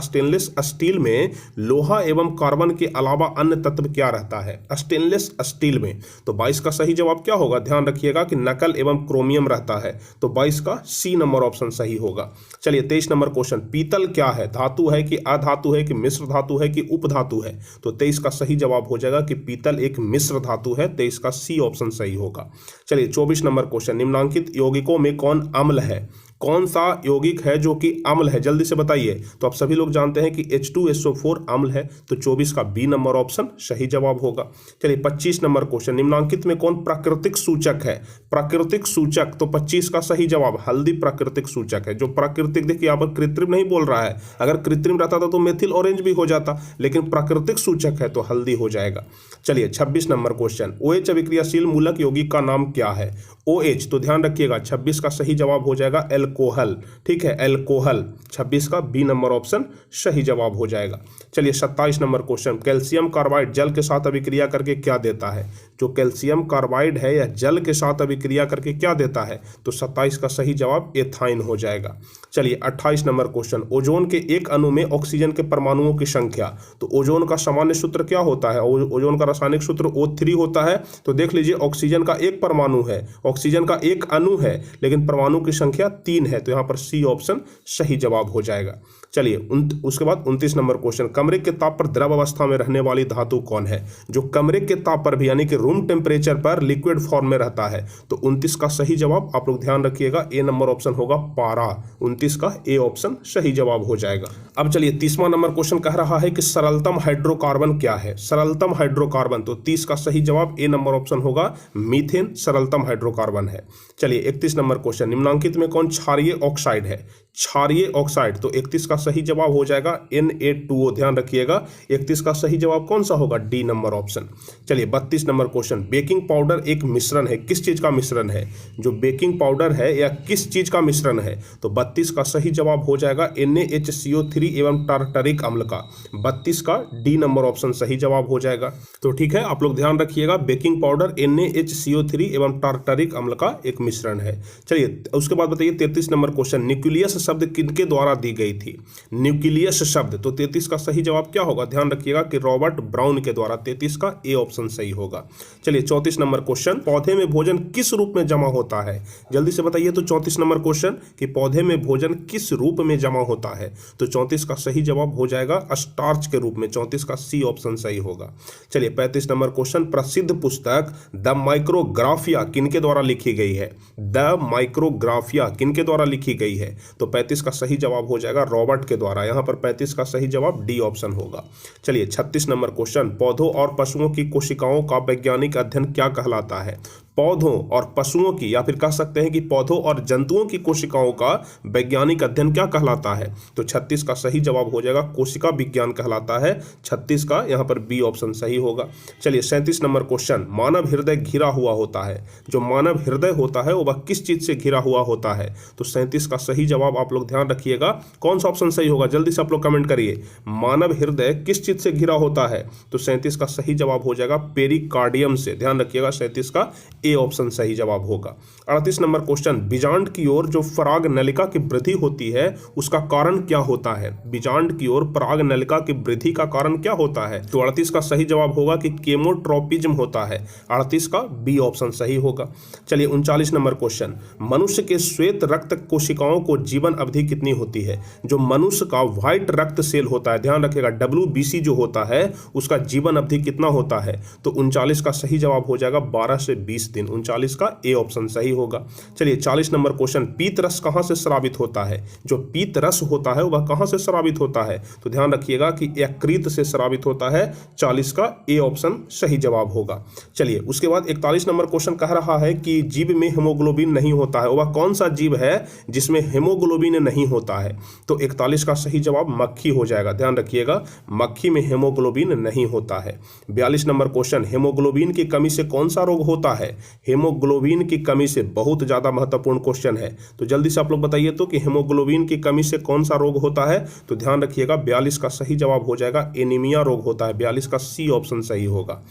[SPEAKER 1] स्टेनलेस स्टील में लोहा एवं कार्बन के अलावा अन्य तत्व क्या रहता है? स्टेनलेस स्टील में, तो 22 का सही जवाब क्या होगा? ध्यान रखिएगा कि नकल एवं क्रोमियम रहता है, तो 22 का सी नंबर ऑप्शन सही होगा। चलिए 23 नंबर क्वेश्चन, पीतल क्या है? धातु है कि अधातु है कि मिश्र धातु है कि उपधातु है? तो 23 का सही जवाब हो जाएगा कि पीतल एक मिश्र धातु है, 23 का सी ऑप्शन सही होगा। चलिए 24 नंबर क्वेश्चन, निम्नलिखित यौगिकों में कौन अम्ल है? कौन सा यौगिक है जो कि अम्ल है, जल्दी से बताइए। तो आप सभी लोग जानते हैं कि H2SO4 अम्ल है, तो 24 का बी नंबर ऑप्शन सही जवाब होगा। चलिए 25 नंबर क्वेश्चन, निम्नलिखित में कौन प्राकृतिक सूचक है? प्राकृतिक सूचक, तो 25 का सही जवाब हल्दी प्राकृतिक सूचक है। जो प्राकृतिक, देखिए यहाँ पर कृत्रिम नहीं बोल रहा है, अगर कृत्रिम रहता था तो मेथिल ऑरेंज भी हो जाता, लेकिन प्राकृतिक सूचक है तो हल्दी हो जाएगा। चलिए 26 नंबर क्वेश्चन, OH अभिक्रियाशील मूलक यौगिक का नाम क्या है? OH, तो ध्यान रखिएगा 26 का सही जवाब हो जाएगा एल्कोहल। ठीक है, एल्कोहल, 26 का बी नंबर ऑप्शन सही जवाब हो जाएगा। चलिए 27 नंबर क्वेश्चन, कैल्शियम कार्बाइड जल के साथ अभिक्रिया करके क्या देता है? जो कैल्शियम कार्बाइड है यह जल के साथ अभिक्रिया करके क्या देता है? तो 27 का सही जवाब एथाइन हो जाएगा। चलिए 28 नंबर क्वेश्चन, ओजोन के एक अणु में ऑक्सीजन के परमाणुओं की संख्या। तो ओजोन का सामान्य सूत्र क्या होता है? ओजोन का रासायनिक सूत्र O3 होता है। तो देख लीजिए ऑक्सीजन का एक परमाणु है, ऑक्सीजन का एक अणु है, लेकिन परमाणु की संख्या 3 है, तो यहाँ पर सी ऑप्शन सही जवाब हो जाएगा। चलिए उसके बाद 29 नंबर क्वेश्चन, कमरे के ताप पर द्रव अवस्था में रहने वाली धातु कौन है? जो कमरे के ताप पर भी यानी कि रूम टेम्परेचर पर लिक्विड फॉर्म में रहता है, तो 29 का सही जवाब आप लोग ध्यान रखिएगा ए नंबर ऑप्शन होगा पारा। 29 का ए ऑप्शन सही जवाब हो जाएगा। अब चलिए 30वां नंबर क्वेश्चन कह रहा है कि सरलतम हाइड्रोकार्बन क्या है? सरलतम हाइड्रोकार्बन, तो 30 का सही जवाब ए नंबर ऑप्शन होगा मीथेन सरलतम हाइड्रोकार्बन है। चलिए 31 नंबर क्वेश्चन, निम्नलिखित में कौन क्षारीय ऑक्साइड है? क्षारीय ऑक्साइड, तो 31 का सही जवाब हो जाएगा Na2O। ध्यान रखिएगा 31 का सही जवाब कौन सा होगा? D number option. चलिए 32 नंबर क्वेश्चन, बेकिंग पाउडर एक मिश्रण है, किस चीज का मिश्रण है? जो बेकिंग पाउडर है या किस चीज का मिश्रण है? तो 32 का सही जवाब हो जाएगा NaHCO3 एवं टार्टरिक अम्ल का। 32 का डी नंबर ऑप्शन सही जवाब हो जाएगा। तो ठीक है, आप लोग ध्यान रखिएगा बेकिंग पाउडर NaHCO3 एवं टार्टरिक अम्ल का एक मिश्रण है। चलिए उसके बाद बताइए 33 नंबर क्वेश्चन, न्यूक्लियस शब्द किनके द्वारा दी गई थी? न्यूक्लियस शब्द, तो 33 का सही जवाब क्या होगा? ध्यान रखिएगा कि रॉबर्ट ब्राउन के द्वारा। 33 का ए ऑप्शन सही होगा। चलिए 34 नंबर क्वेश्चन, पौधे में भोजन किस रूप में जमा होता है? जल्दी से बताइए। तो 34 नंबर क्वेश्चन कि पौधे में भोजन किस रूप में जमा होता है? तो 34 का सही जवाब हो जाएगा स्टार्च के रूप में। 34 का सी ऑप्शन सही होगा। चलिए 35 नंबर क्वेश्चन, प्रसिद्ध पुस्तक द माइक्रोग्राफिया किनके द्वारा लिखी गई है? द माइक्रोग्राफिया किनके द्वारा लिखी गई है? तो 35 का सही जवाब हो जाएगा रॉबर्ट के द्वारा। यहां पर 35 का सही जवाब डी ऑप्शन होगा। चलिए 36 नंबर क्वेश्चन, पौधों और पशुओं की कोशिकाओं का वैज्ञानिक अध्ययन क्या कहलाता है? पौधों और पशुओं की, या फिर कह सकते हैं कि पौधों और जंतुओं की कोशिकाओं का वैज्ञानिक अध्ययन क्या कहलाता है? तो 36 का सही जवाब हो जाएगा कोशिका विज्ञान कहलाता है। 36 का यहां पर बी ऑप्शन सही होगा। चलिए 37 नंबर क्वेश्चन, मानव हृदय घिरा हुआ होता है। जो मानव हृदय होता है वह किस चीज से घिरा हुआ होता है? तो 37 का सही जवाब आप लोग ध्यान रखिएगा कौन सा ऑप्शन सही होगा? जल्दी से आप लोग कमेंट करिए। मानव हृदय किस चीज से घिरा होता है? तो 37 का सही जवाब हो जाएगा पेरिकार्डियम से। ध्यान रखिएगा 37 का ए ऑप्शन सही जवाब होगा। 38 नंबर क्वेश्चन, बीजांड की ओर जो पराग नलिका की वृद्धि होती है उसका कारण क्या होता है? बीजांड की ओर पराग नलिका की वृद्धि का कारण क्या होता है? तो 38 का सही जवाब होगा कि केमोट्रोपिज्म होता है। 38 का बी ऑप्शन सही होगा। चलिए 39 नंबर क्वेश्चन, मनुष्य के श्वेत रक्त कोशिकाओं को जीवन अवधि कितनी होती है? जो मनुष्य का व्हाइट रक्त सेल होता है, ध्यान रखिएगा WBC जो होता है उसका जीवन अवधि कितना होता है? तो 39 का सही जवाब हो जाएगा 12 से 20 दिन। 39 का ए ऑप्शन सही होगा। चलिए 40 नंबर क्वेश्चन, पीत रस कहाँ से स्रावित होता है? जो पीत रस होता है वह कहाँ से स्रावित होता है? तो ध्यान रखिएगा कि यकृत से स्रावित होता है। 40 का ए ऑप्शन सही जवाब होगा। चलिए उसके बाद 41 नंबर क्वेश्चन कह रहा है कि जीव में हीमोग्लोबिन नहीं होता है, वह कौन सा जीव है जिसमें हीमोग्लोबिन नहीं होता है? तो 41 का सही जवाब मक्खी हो जाएगा। ध्यान रखिएगा, मक्खी में हीमोग्लोबिन नहीं होता है। 42 नंबर क्वेश्चन, हीमोग्लोबिन की कमी से कौन सा रोग होता है? हीमोग्लोबिन की कमी से, बहुत ज्यादा महत्वपूर्ण क्वेश्चन है, तो जल्दी से आप लोग बताइए तो कि हीमोग्लोबिन की कमी से कौन सा रोग होता है? तो ध्यान रखिएगा 42 का सही जवाब हो जाएगा एनीमिया रोग होता है। 42 का सी ऑप्शन सही होगा।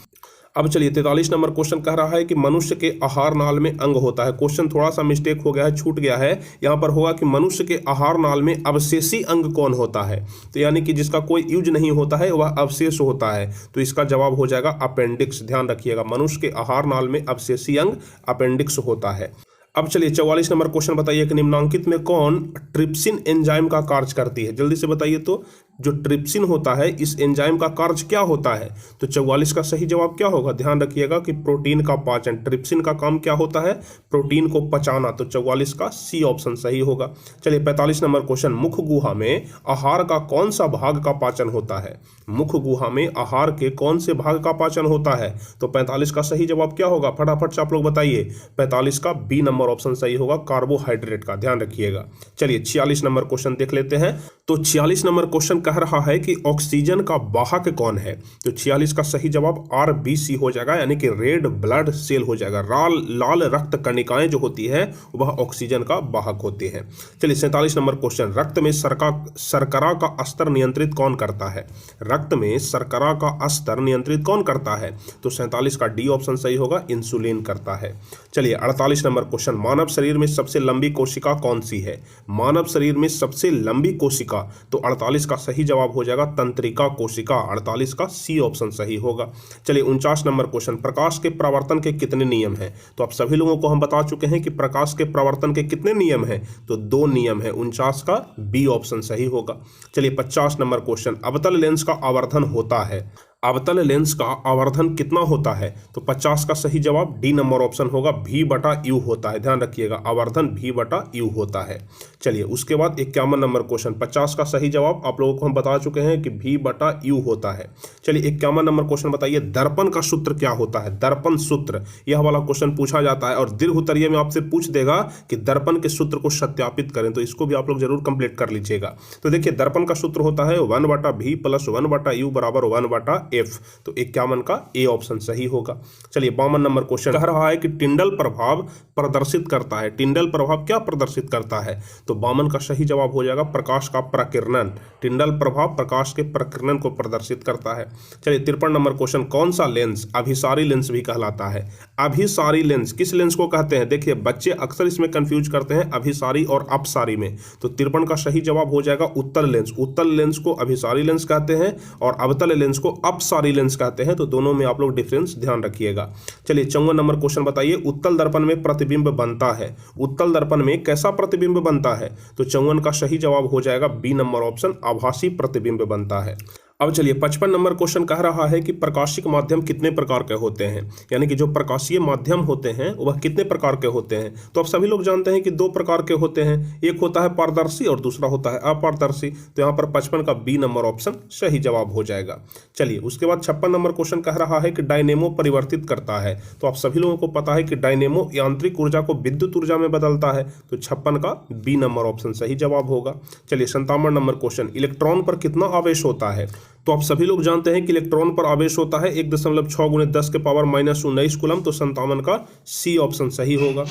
[SPEAKER 1] अब चलिए 43 नंबर क्वेश्चन कह रहा है कि मनुष्य के आहार नाल में अंग होता है। क्वेश्चन थोड़ा सा मिस्टेक हो गया है, छूट गया है। यहां पर होगा कि मनुष्य के आहार नाल में अवशेषी अंग कौन होता है? तो यानी कि जिसका कोई यूज नहीं होता है वह अवशेष होता है, तो इसका जवाब हो जाएगा अपेंडिक्स। ध्यान रखिएगा, मनुष्य के आहार नाल में अवशेषी अंग अपेंडिक्स होता है। अब चलिए 44 नंबर क्वेश्चन बताइए कि निम्नांकित में कौन ट्रिप्सिन एंजाइम का कार्य करती है? जल्दी से बताइए तो, जो ट्रिप्सिन होता है इस एंजाइम का कार्य क्या होता है? तो 44 का सही जवाब क्या होगा? ध्यान रखिएगा कि प्रोटीन का पाचन। ट्रिप्सिन का काम क्या होता है? प्रोटीन को पचाना। तो 44 का सी ऑप्शन सही होगा। चलिए 45 नंबर क्वेश्चन, मुख गुहा में आहार का कौन सा भाग का पाचन होता है? मुख गुहा में आहार के कौन से भाग का पाचन होता है? तो 45 का सही जवाब क्या होगा? फटाफट से आप लोग बताइए। 45 का बी नंबर ऑप्शन सही होगा, कार्बोहाइड्रेट का। ध्यान रखिएगा। चलिए 46 नंबर क्वेश्चन देख लेते हैं। तो 46 नंबर क्वेश्चन कह रहा है कि ऑक्सीजन का वाहक कौन है? तो 46 का सही जवाब RBC हो जाएगा, यानी कि रेड ब्लड सेल हो जाएगा। लाल रक्त कणिकाएं जो होती है वह ऑक्सीजन का वाहक होते हैं। चलिए 47 नंबर क्वेश्चन, रक्त में शर्करा का स्तर नियंत्रित कौन करता है? रक्त में शर्करा का स्तर नियंत्रित कौन करता है? तो 47 का डी ऑप्शन सही होगा, इंसुलिन करता है। चलिए 48 नंबर क्वेश्चन, मानव शरीर में सबसे लंबी कोशिका कौन सी है? मानव शरीर में सबसे लंबी कोशिका, तो 48 का सही जवाब हो जाएगा तंत्रिका कोशिका। 48 का सी ऑप्शन सही होगा। चलिए 49 नंबर क्वेश्चन, प्रकाश के प्रवर्तन के कितने नियम हैं? तो आप सभी लोगों को हम बता चुके हैं कि प्रकाश के प्रवर्तन के कितने नियम हैं? तो 2 नियम है। 49 का बी ऑप्शन सही होगा। चलिए 50 नंबर क्वेश्चन, अवतल लेंस का आवर्धन होता है। अवतल लेंस का आवर्धन कितना होता है? तो 50 का सही जवाब डी नंबर ऑप्शन होगा, V/U होता है। ध्यान रखिएगा, आवर्धन V/U होता है। चलिए उसके बाद 51 नंबर क्वेश्चन, 50 का सही जवाब आप लोगों को हम बता चुके हैं कि V/U होता है। चलिए 51 नंबर क्वेश्चन बताइए, दर्पण का सूत्र क्या होता है? दर्पण सूत्र, यह वाला क्वेश्चन पूछा जाता है और दीर्घ उत्तरीय में आपसे पूछ देगा कि दर्पण के सूत्र को सत्यापित करें, तो इसको भी आप लोग जरूर कंप्लीट कर लीजिएगा। तो देखिए दर्पण का सूत्र होता है 1/V + 1/U = 1/F। तो 51 का ए ऑप्शन सही होगा। चलिए 52 नंबर क्वेश्चन कह रहा है कि टिंडल प्रभाव प्रदर्शित करता है। टिंडल प्रभाव क्या प्रदर्शित करता है? तो 52 का सही जवाब हो जाएगा प्रकाश का प्रकीर्णन। टिंडल प्रभाव प्रकाश के प्रकीर्णन को प्रदर्शित करता है। चलिए 53 नंबर क्वेश्चन, कौन सा लेंस अभिसारी लेंस भी कहलाता है? अभिसारी लेंस किस लेंस को कहते हैं? देखिए बच्चे अक्सर इसमें कंफ्यूज करते हैं अभिसारी और अपसारी में। तो 53 का सही जवाब हो जाएगा उत्तल लेंस। उत्तल लेंस को अभिसारी लेंस कहते हैं और अवतल लेंस को अपसारी लेंस कहते हैं। तो दोनों में आप लोग डिफरेंस ध्यान रखिएगा। चलिए 54 नंबर क्वेश्चन बताइए, उत्तल दर्पण में प्रतिबिंब बनता है। उत्तल दर्पण में कैसा प्रतिबिंब बनता है? तो 54 का सही जवाब हो जाएगा बी नंबर ऑप्शन, आभासी प्रतिबिंब बनता है। अब चलिए 55 नंबर क्वेश्चन कह रहा है कि प्रकाशिक माध्यम कितने प्रकार के होते हैं? यानी कि जो प्रकाशीय माध्यम होते हैं वह कितने प्रकार के होते हैं? तो आप सभी लोग जानते हैं कि 2 प्रकार के होते हैं, एक होता है पारदर्शी और दूसरा होता है अपारदर्शी। तो यहाँ पर 55 का बी नंबर ऑप्शन सही जवाब हो जाएगा। चलिए उसके बाद 56 नंबर क्वेश्चन कह रहा है कि डायनेमो परिवर्तित करता है। तो आप सभी लोगों को पता है कि डायनेमो यांत्रिक ऊर्जा को विद्युत ऊर्जा में बदलता है। तो 56 का बी नंबर ऑप्शन सही जवाब होगा। चलिए 57 नंबर क्वेश्चन, इलेक्ट्रॉन पर कितना आवेश होता है? तो आप सभी लोग जानते हैं कि इलेक्ट्रॉन पर आवेश होता है 1.6 × 10⁻⁻19 कूलम। तो 57 का सी ऑप्शन सही होगा।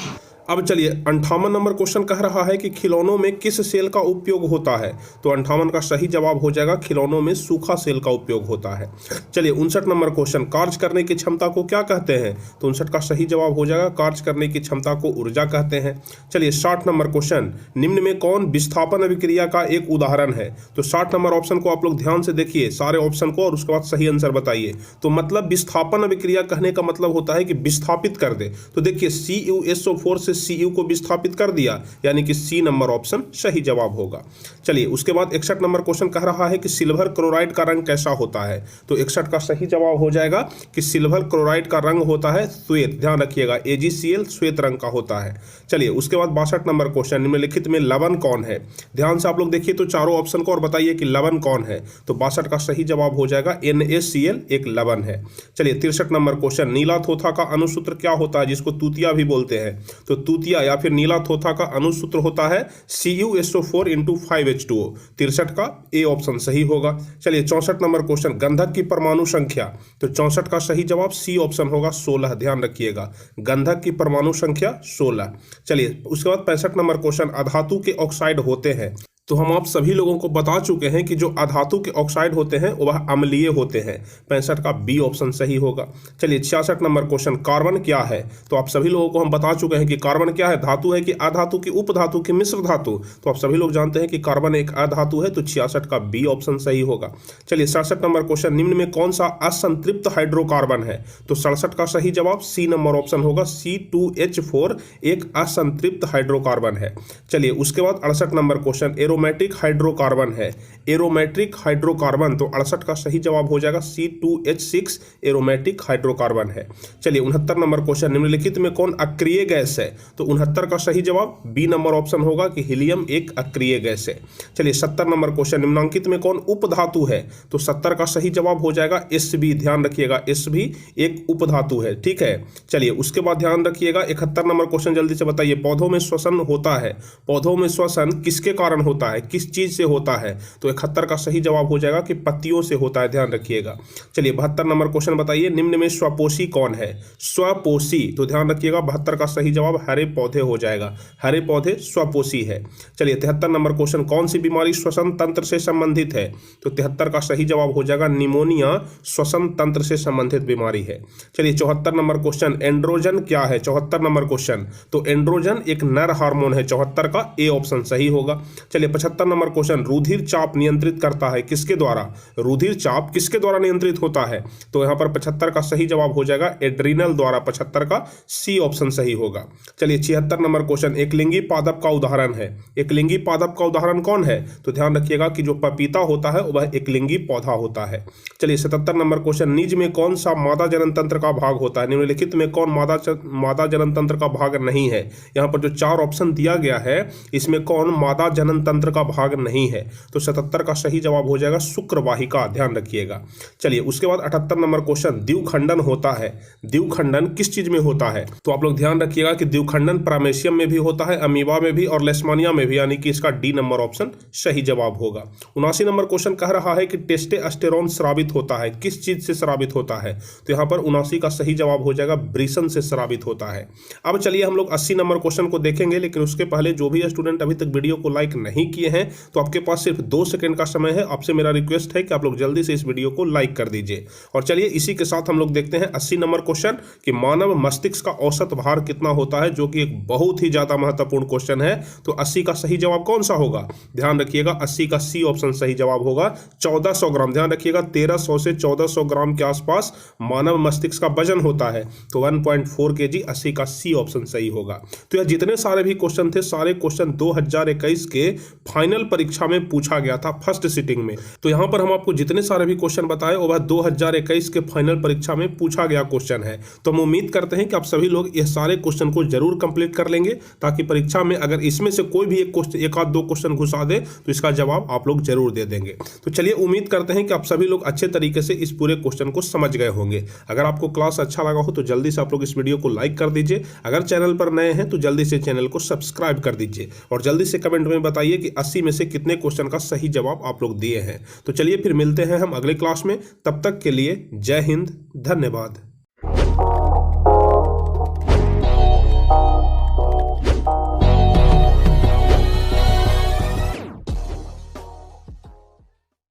[SPEAKER 1] अब चलिए 58 नंबर क्वेश्चन कह रहा है कि खिलौनों में किस सेल का उपयोग होता है? तो 58 का सही जवाब हो जाएगा खिलौनों में सूखा सेल का उपयोग होता है। चलिए 59 नंबर क्वेश्चन, कार्य करने की क्षमता को क्या कहते हैं? तो 59 का सही जवाब हो जाएगा कार्य करने की क्षमता को ऊर्जा कहते हैं। चलिए 60 नंबर क्वेश्चन, निम्न में कौन विस्थापन अभिक्रिया का एक उदाहरण है? तो 60 नंबर ऑप्शन को आप लोग ध्यान से देखिए, सारे ऑप्शन को, और उसके बाद सही आंसर बताइए। तो मतलब विस्थापन अभिक्रिया कहने का मतलब होता है कि विस्थापित कर दे। तो देखिए CuSO4 से Cu को विस्थापित कर दिया, यानी कि सी नंबर ऑप्शन सही जवाब होगा। चलिए उसके बाद 61 नंबर क्वेश्चन कह रहा है कि सिल्वर क्लोराइड का रंग कैसा होता है। तो 61 का सही जवाब हो जाएगा कि सिल्वर क्लोराइड का रंग होता है श्वेत, ध्यान रखिएगा AgCl श्वेत रंग का होता है। चलिए उसके बाद 62 नंबर क्वेश्चन, निम्नलिखित में लवण कौन है। ध्यान से आप लोग देखिए तो चारों ऑप्शन को और बताइए कि लवण कौन है। तो 62 का सही जवाब हो जाएगा NaCl एक लवण है। चलिए 63 नंबर क्वेश्चन, नीला थोथा का अनुसूत्र क्या होता है, जिसको तूतिया भी बोलते हैं। तो तूतिया या फिर नीला थोथा का अनुसूत्र होता है CuSO4 × 5H2O। 63 का ए ऑप्शन सही होगा। चलिए 64 नंबर क्वेश्चन, गंधक की परमाणु संख्या। तो 64 का सही जवाब सी ऑप्शन होगा 16, ध्यान रखिएगा, गंधक की परमाणु संख्या 16। चलिए उसके बाद 65 नंबर क्वेश्चन, अधातु के ऑक्साइड होते हैं। तो हम आप सभी लोगों को बता चुके हैं कि जो अधातु के ऑक्साइड होते हैं वह अम्लीय होते हैं। 65 का बी ऑप्शन सही होगा। चलिए 66 नंबर क्वेश्चन, कार्बन क्या है। तो आप सभी लोगों को हम बता चुके हैं कि कार्बन क्या है, धातु है कि अधातु की उपधातु की मिश्र धातु। तो आप सभी लोग जानते हैं कि कार्बन एक अधातु है, तो 66 का बी ऑप्शन सही होगा। चलिए 67 नंबर क्वेश्चन, निम्न में कौन सा असंतृप्त हाइड्रोकार्बन है। तो 67 का सही जवाब सी नंबर ऑप्शन होगा, C2H4 एक असंतृप्त हाइड्रोकार्बन है। चलिए उसके बाद 68 नंबर क्वेश्चन, एरोमेटिक हाइड्रोकार्बन है। एरोमेट्रिक हाइड्रोकार्बन, तो 68 का सही जवाब हो जाएगा C2H6 एरोमेटिक हाइड्रोकार्बन है। चलिए 69 नंबर क्वेश्चन, निम्नलिखित में कौन अक्रिय गैस है। तो 69 का सही जवाब बी नंबर ऑप्शन होगा कि हीलियम एक अक्रिय गैस है। चलिए 70 नंबर क्वेश्चन, निम्नांकित में कौन उपधातु है। तो 70 का सही जवाब हो जाएगा Sb, ध्यान रखिएगा Sb एक उपधातु है, ठीक है। चलिए उसके बाद ध्यान रखिएगा 71 नंबर क्वेश्चन, जल्दी से बताइए, पौधों में श्वसन होता है। पौधों में श्वसन किसके कारण होता है, किस चीज से होता है। तो 71 का सही जवाब हो जाएगा कि पत्तियों से होता है, ध्यान रखिएगा। चलिए 72 नंबर क्वेश्चन बताइए, निम्न में स्वपोषी कौन है। स्वपोषी, तो ध्यान रखिएगा 72 का सही जवाब हरे पौधे हो जाएगा, हरे पौधे स्वपोषी है। चलिए 73 नंबर क्वेश्चन, कौन सी बीमारी श्वसन तंत्र से संबंधित है। तो 73 का सही जवाब हो जाएगा निमोनिया श्वसन तंत्र से संबंधित बीमारी है। चलिए 74 नंबर क्वेश्चन, एंड्रोजन क्या है। 74 नंबर क्वेश्चन, तो एंड्रोजन एक नर हार्मोन है। 74 का ए ऑप्शन सही होगा। चलिए 75 नंबर क्वेश्चन, रुधिर चाप नियंत्रित करता है किसके द्वारा। रुधिर चाप किसके द्वारा नियंत्रित होता है। तो यहां पर 75 का सही जवाब हो जाएगा एड्रीनल द्वारा। 75 का सी ऑप्शन सही होगा। चलिए 76 नंबर क्वेश्चन, एकलिंगी पादप का उदाहरण है। एकलिंगी पादप का उदाहरण कौन है। तो ध्यान रखिएगा कि जो पपीता होता है वह एकलिंगी पौधा होता है। चलिए 77 नंबर क्वेश्चन, निज में कौन सा मादा जनन तंत्र का भाग होता है। निम्नलिखित में कौन मादा जनन तंत्र का भाग नहीं है। यहाँ पर जो 4 ऑप्शन दिया गया है इसमें कौन मादा जनन तंत्र का भाग नहीं है। तो 77 का सही जवाब हो जाएगा शुक्रवाहिका, ध्यान रखिएगा। चलिए उसके बाद 78 नंबर क्वेश्चन, द्विखंडन होता है। द्विखंडन किस चीज में होता है। तो आप लोग ध्यान रखिएगा कि द्विखंडन प्रामेशियम में भी होता है, अमीबा में भी और लेशमानिया में भी, यानी कि इसका डी नंबर ऑप्शन सही जवाब होगा। 79 नंबर क्वेश्चन कह रहा है कि टेस्टोस्टेरोन स्रावित होता है, किस चीज से स्रावित होता है। तो यहाँ पर 79 का सही जवाब हो जाएगा ब्रिसन से स्रावित होता है। अब चलिए हम लोग 80 नंबर क्वेश्चन को देखेंगे, लेकिन उसके पहले जो भी स्टूडेंट अभी तक वीडियो को लाइक नहीं किए हैं तो आपके पास सिर्फ 2 सेकंड का समय है। आपसे मेरा रिक्वेस्ट है कि आप लोग जल्दी से इस वीडियो को लाइक कर दीजिए। और चलिए इसी के साथ हम लोग देखते हैं 80 नंबर क्वेश्चन कि मानव मस्तिष्क का औसत भार कितना होता है, जो कि एक बहुत ही ज्यादा महत्वपूर्ण क्वेश्चन है। तो 80 का सही जवाब कौन सा होगा। ध्यान रखिएगा 80 का सी ऑप्शन सही जवाब होगा 1400 ग्राम। ध्यान रखिएगा 1300 से 1400 ग्राम के आसपास मानव मस्तिष्क का वजन होता है। तो 1.4 kg, 80 का सी ऑप्शन सही होगा। तो यह जितने सारे भी क्वेश्चन थे, सारे क्वेश्चन 2021 के फाइनल परीक्षा में पूछा गया था फर्स्ट सिटिंग में। तो यहां पर हम आपको जितने सारे भी क्वेश्चन बताए वह 2021 के फाइनल परीक्षा में पूछा गया क्वेश्चन है। तो हम उम्मीद करते हैं कि आप सभी लोग यह सारे क्वेश्चन को जरूर कंप्लीट कर लेंगे, ताकि परीक्षा में अगर इसमें से कोई भी एक आध दो क्वेश्चन घुसा दे तो इसका जवाब आप लोग जरूर दे देंगे। तो चलिए उम्मीद करते हैं कि आप सभी लोग अच्छे तरीके से इस पूरे क्वेश्चन को समझ गए होंगे। अगर आपको क्लास अच्छा लगा हो तो जल्दी से आप लोग इस वीडियो को लाइक कर दीजिए। अगर चैनल पर नए हैं तो जल्दी से चैनल को सब्सक्राइब कर दीजिए और जल्दी से कमेंट में बताइए कि 80 में से कितने क्वेश्चन का सही जवाब आप लोग दिए हैं। तो चलिए फिर मिलते हैं हम अगले क्लास में। तब तक के लिए जय हिंद, धन्यवाद।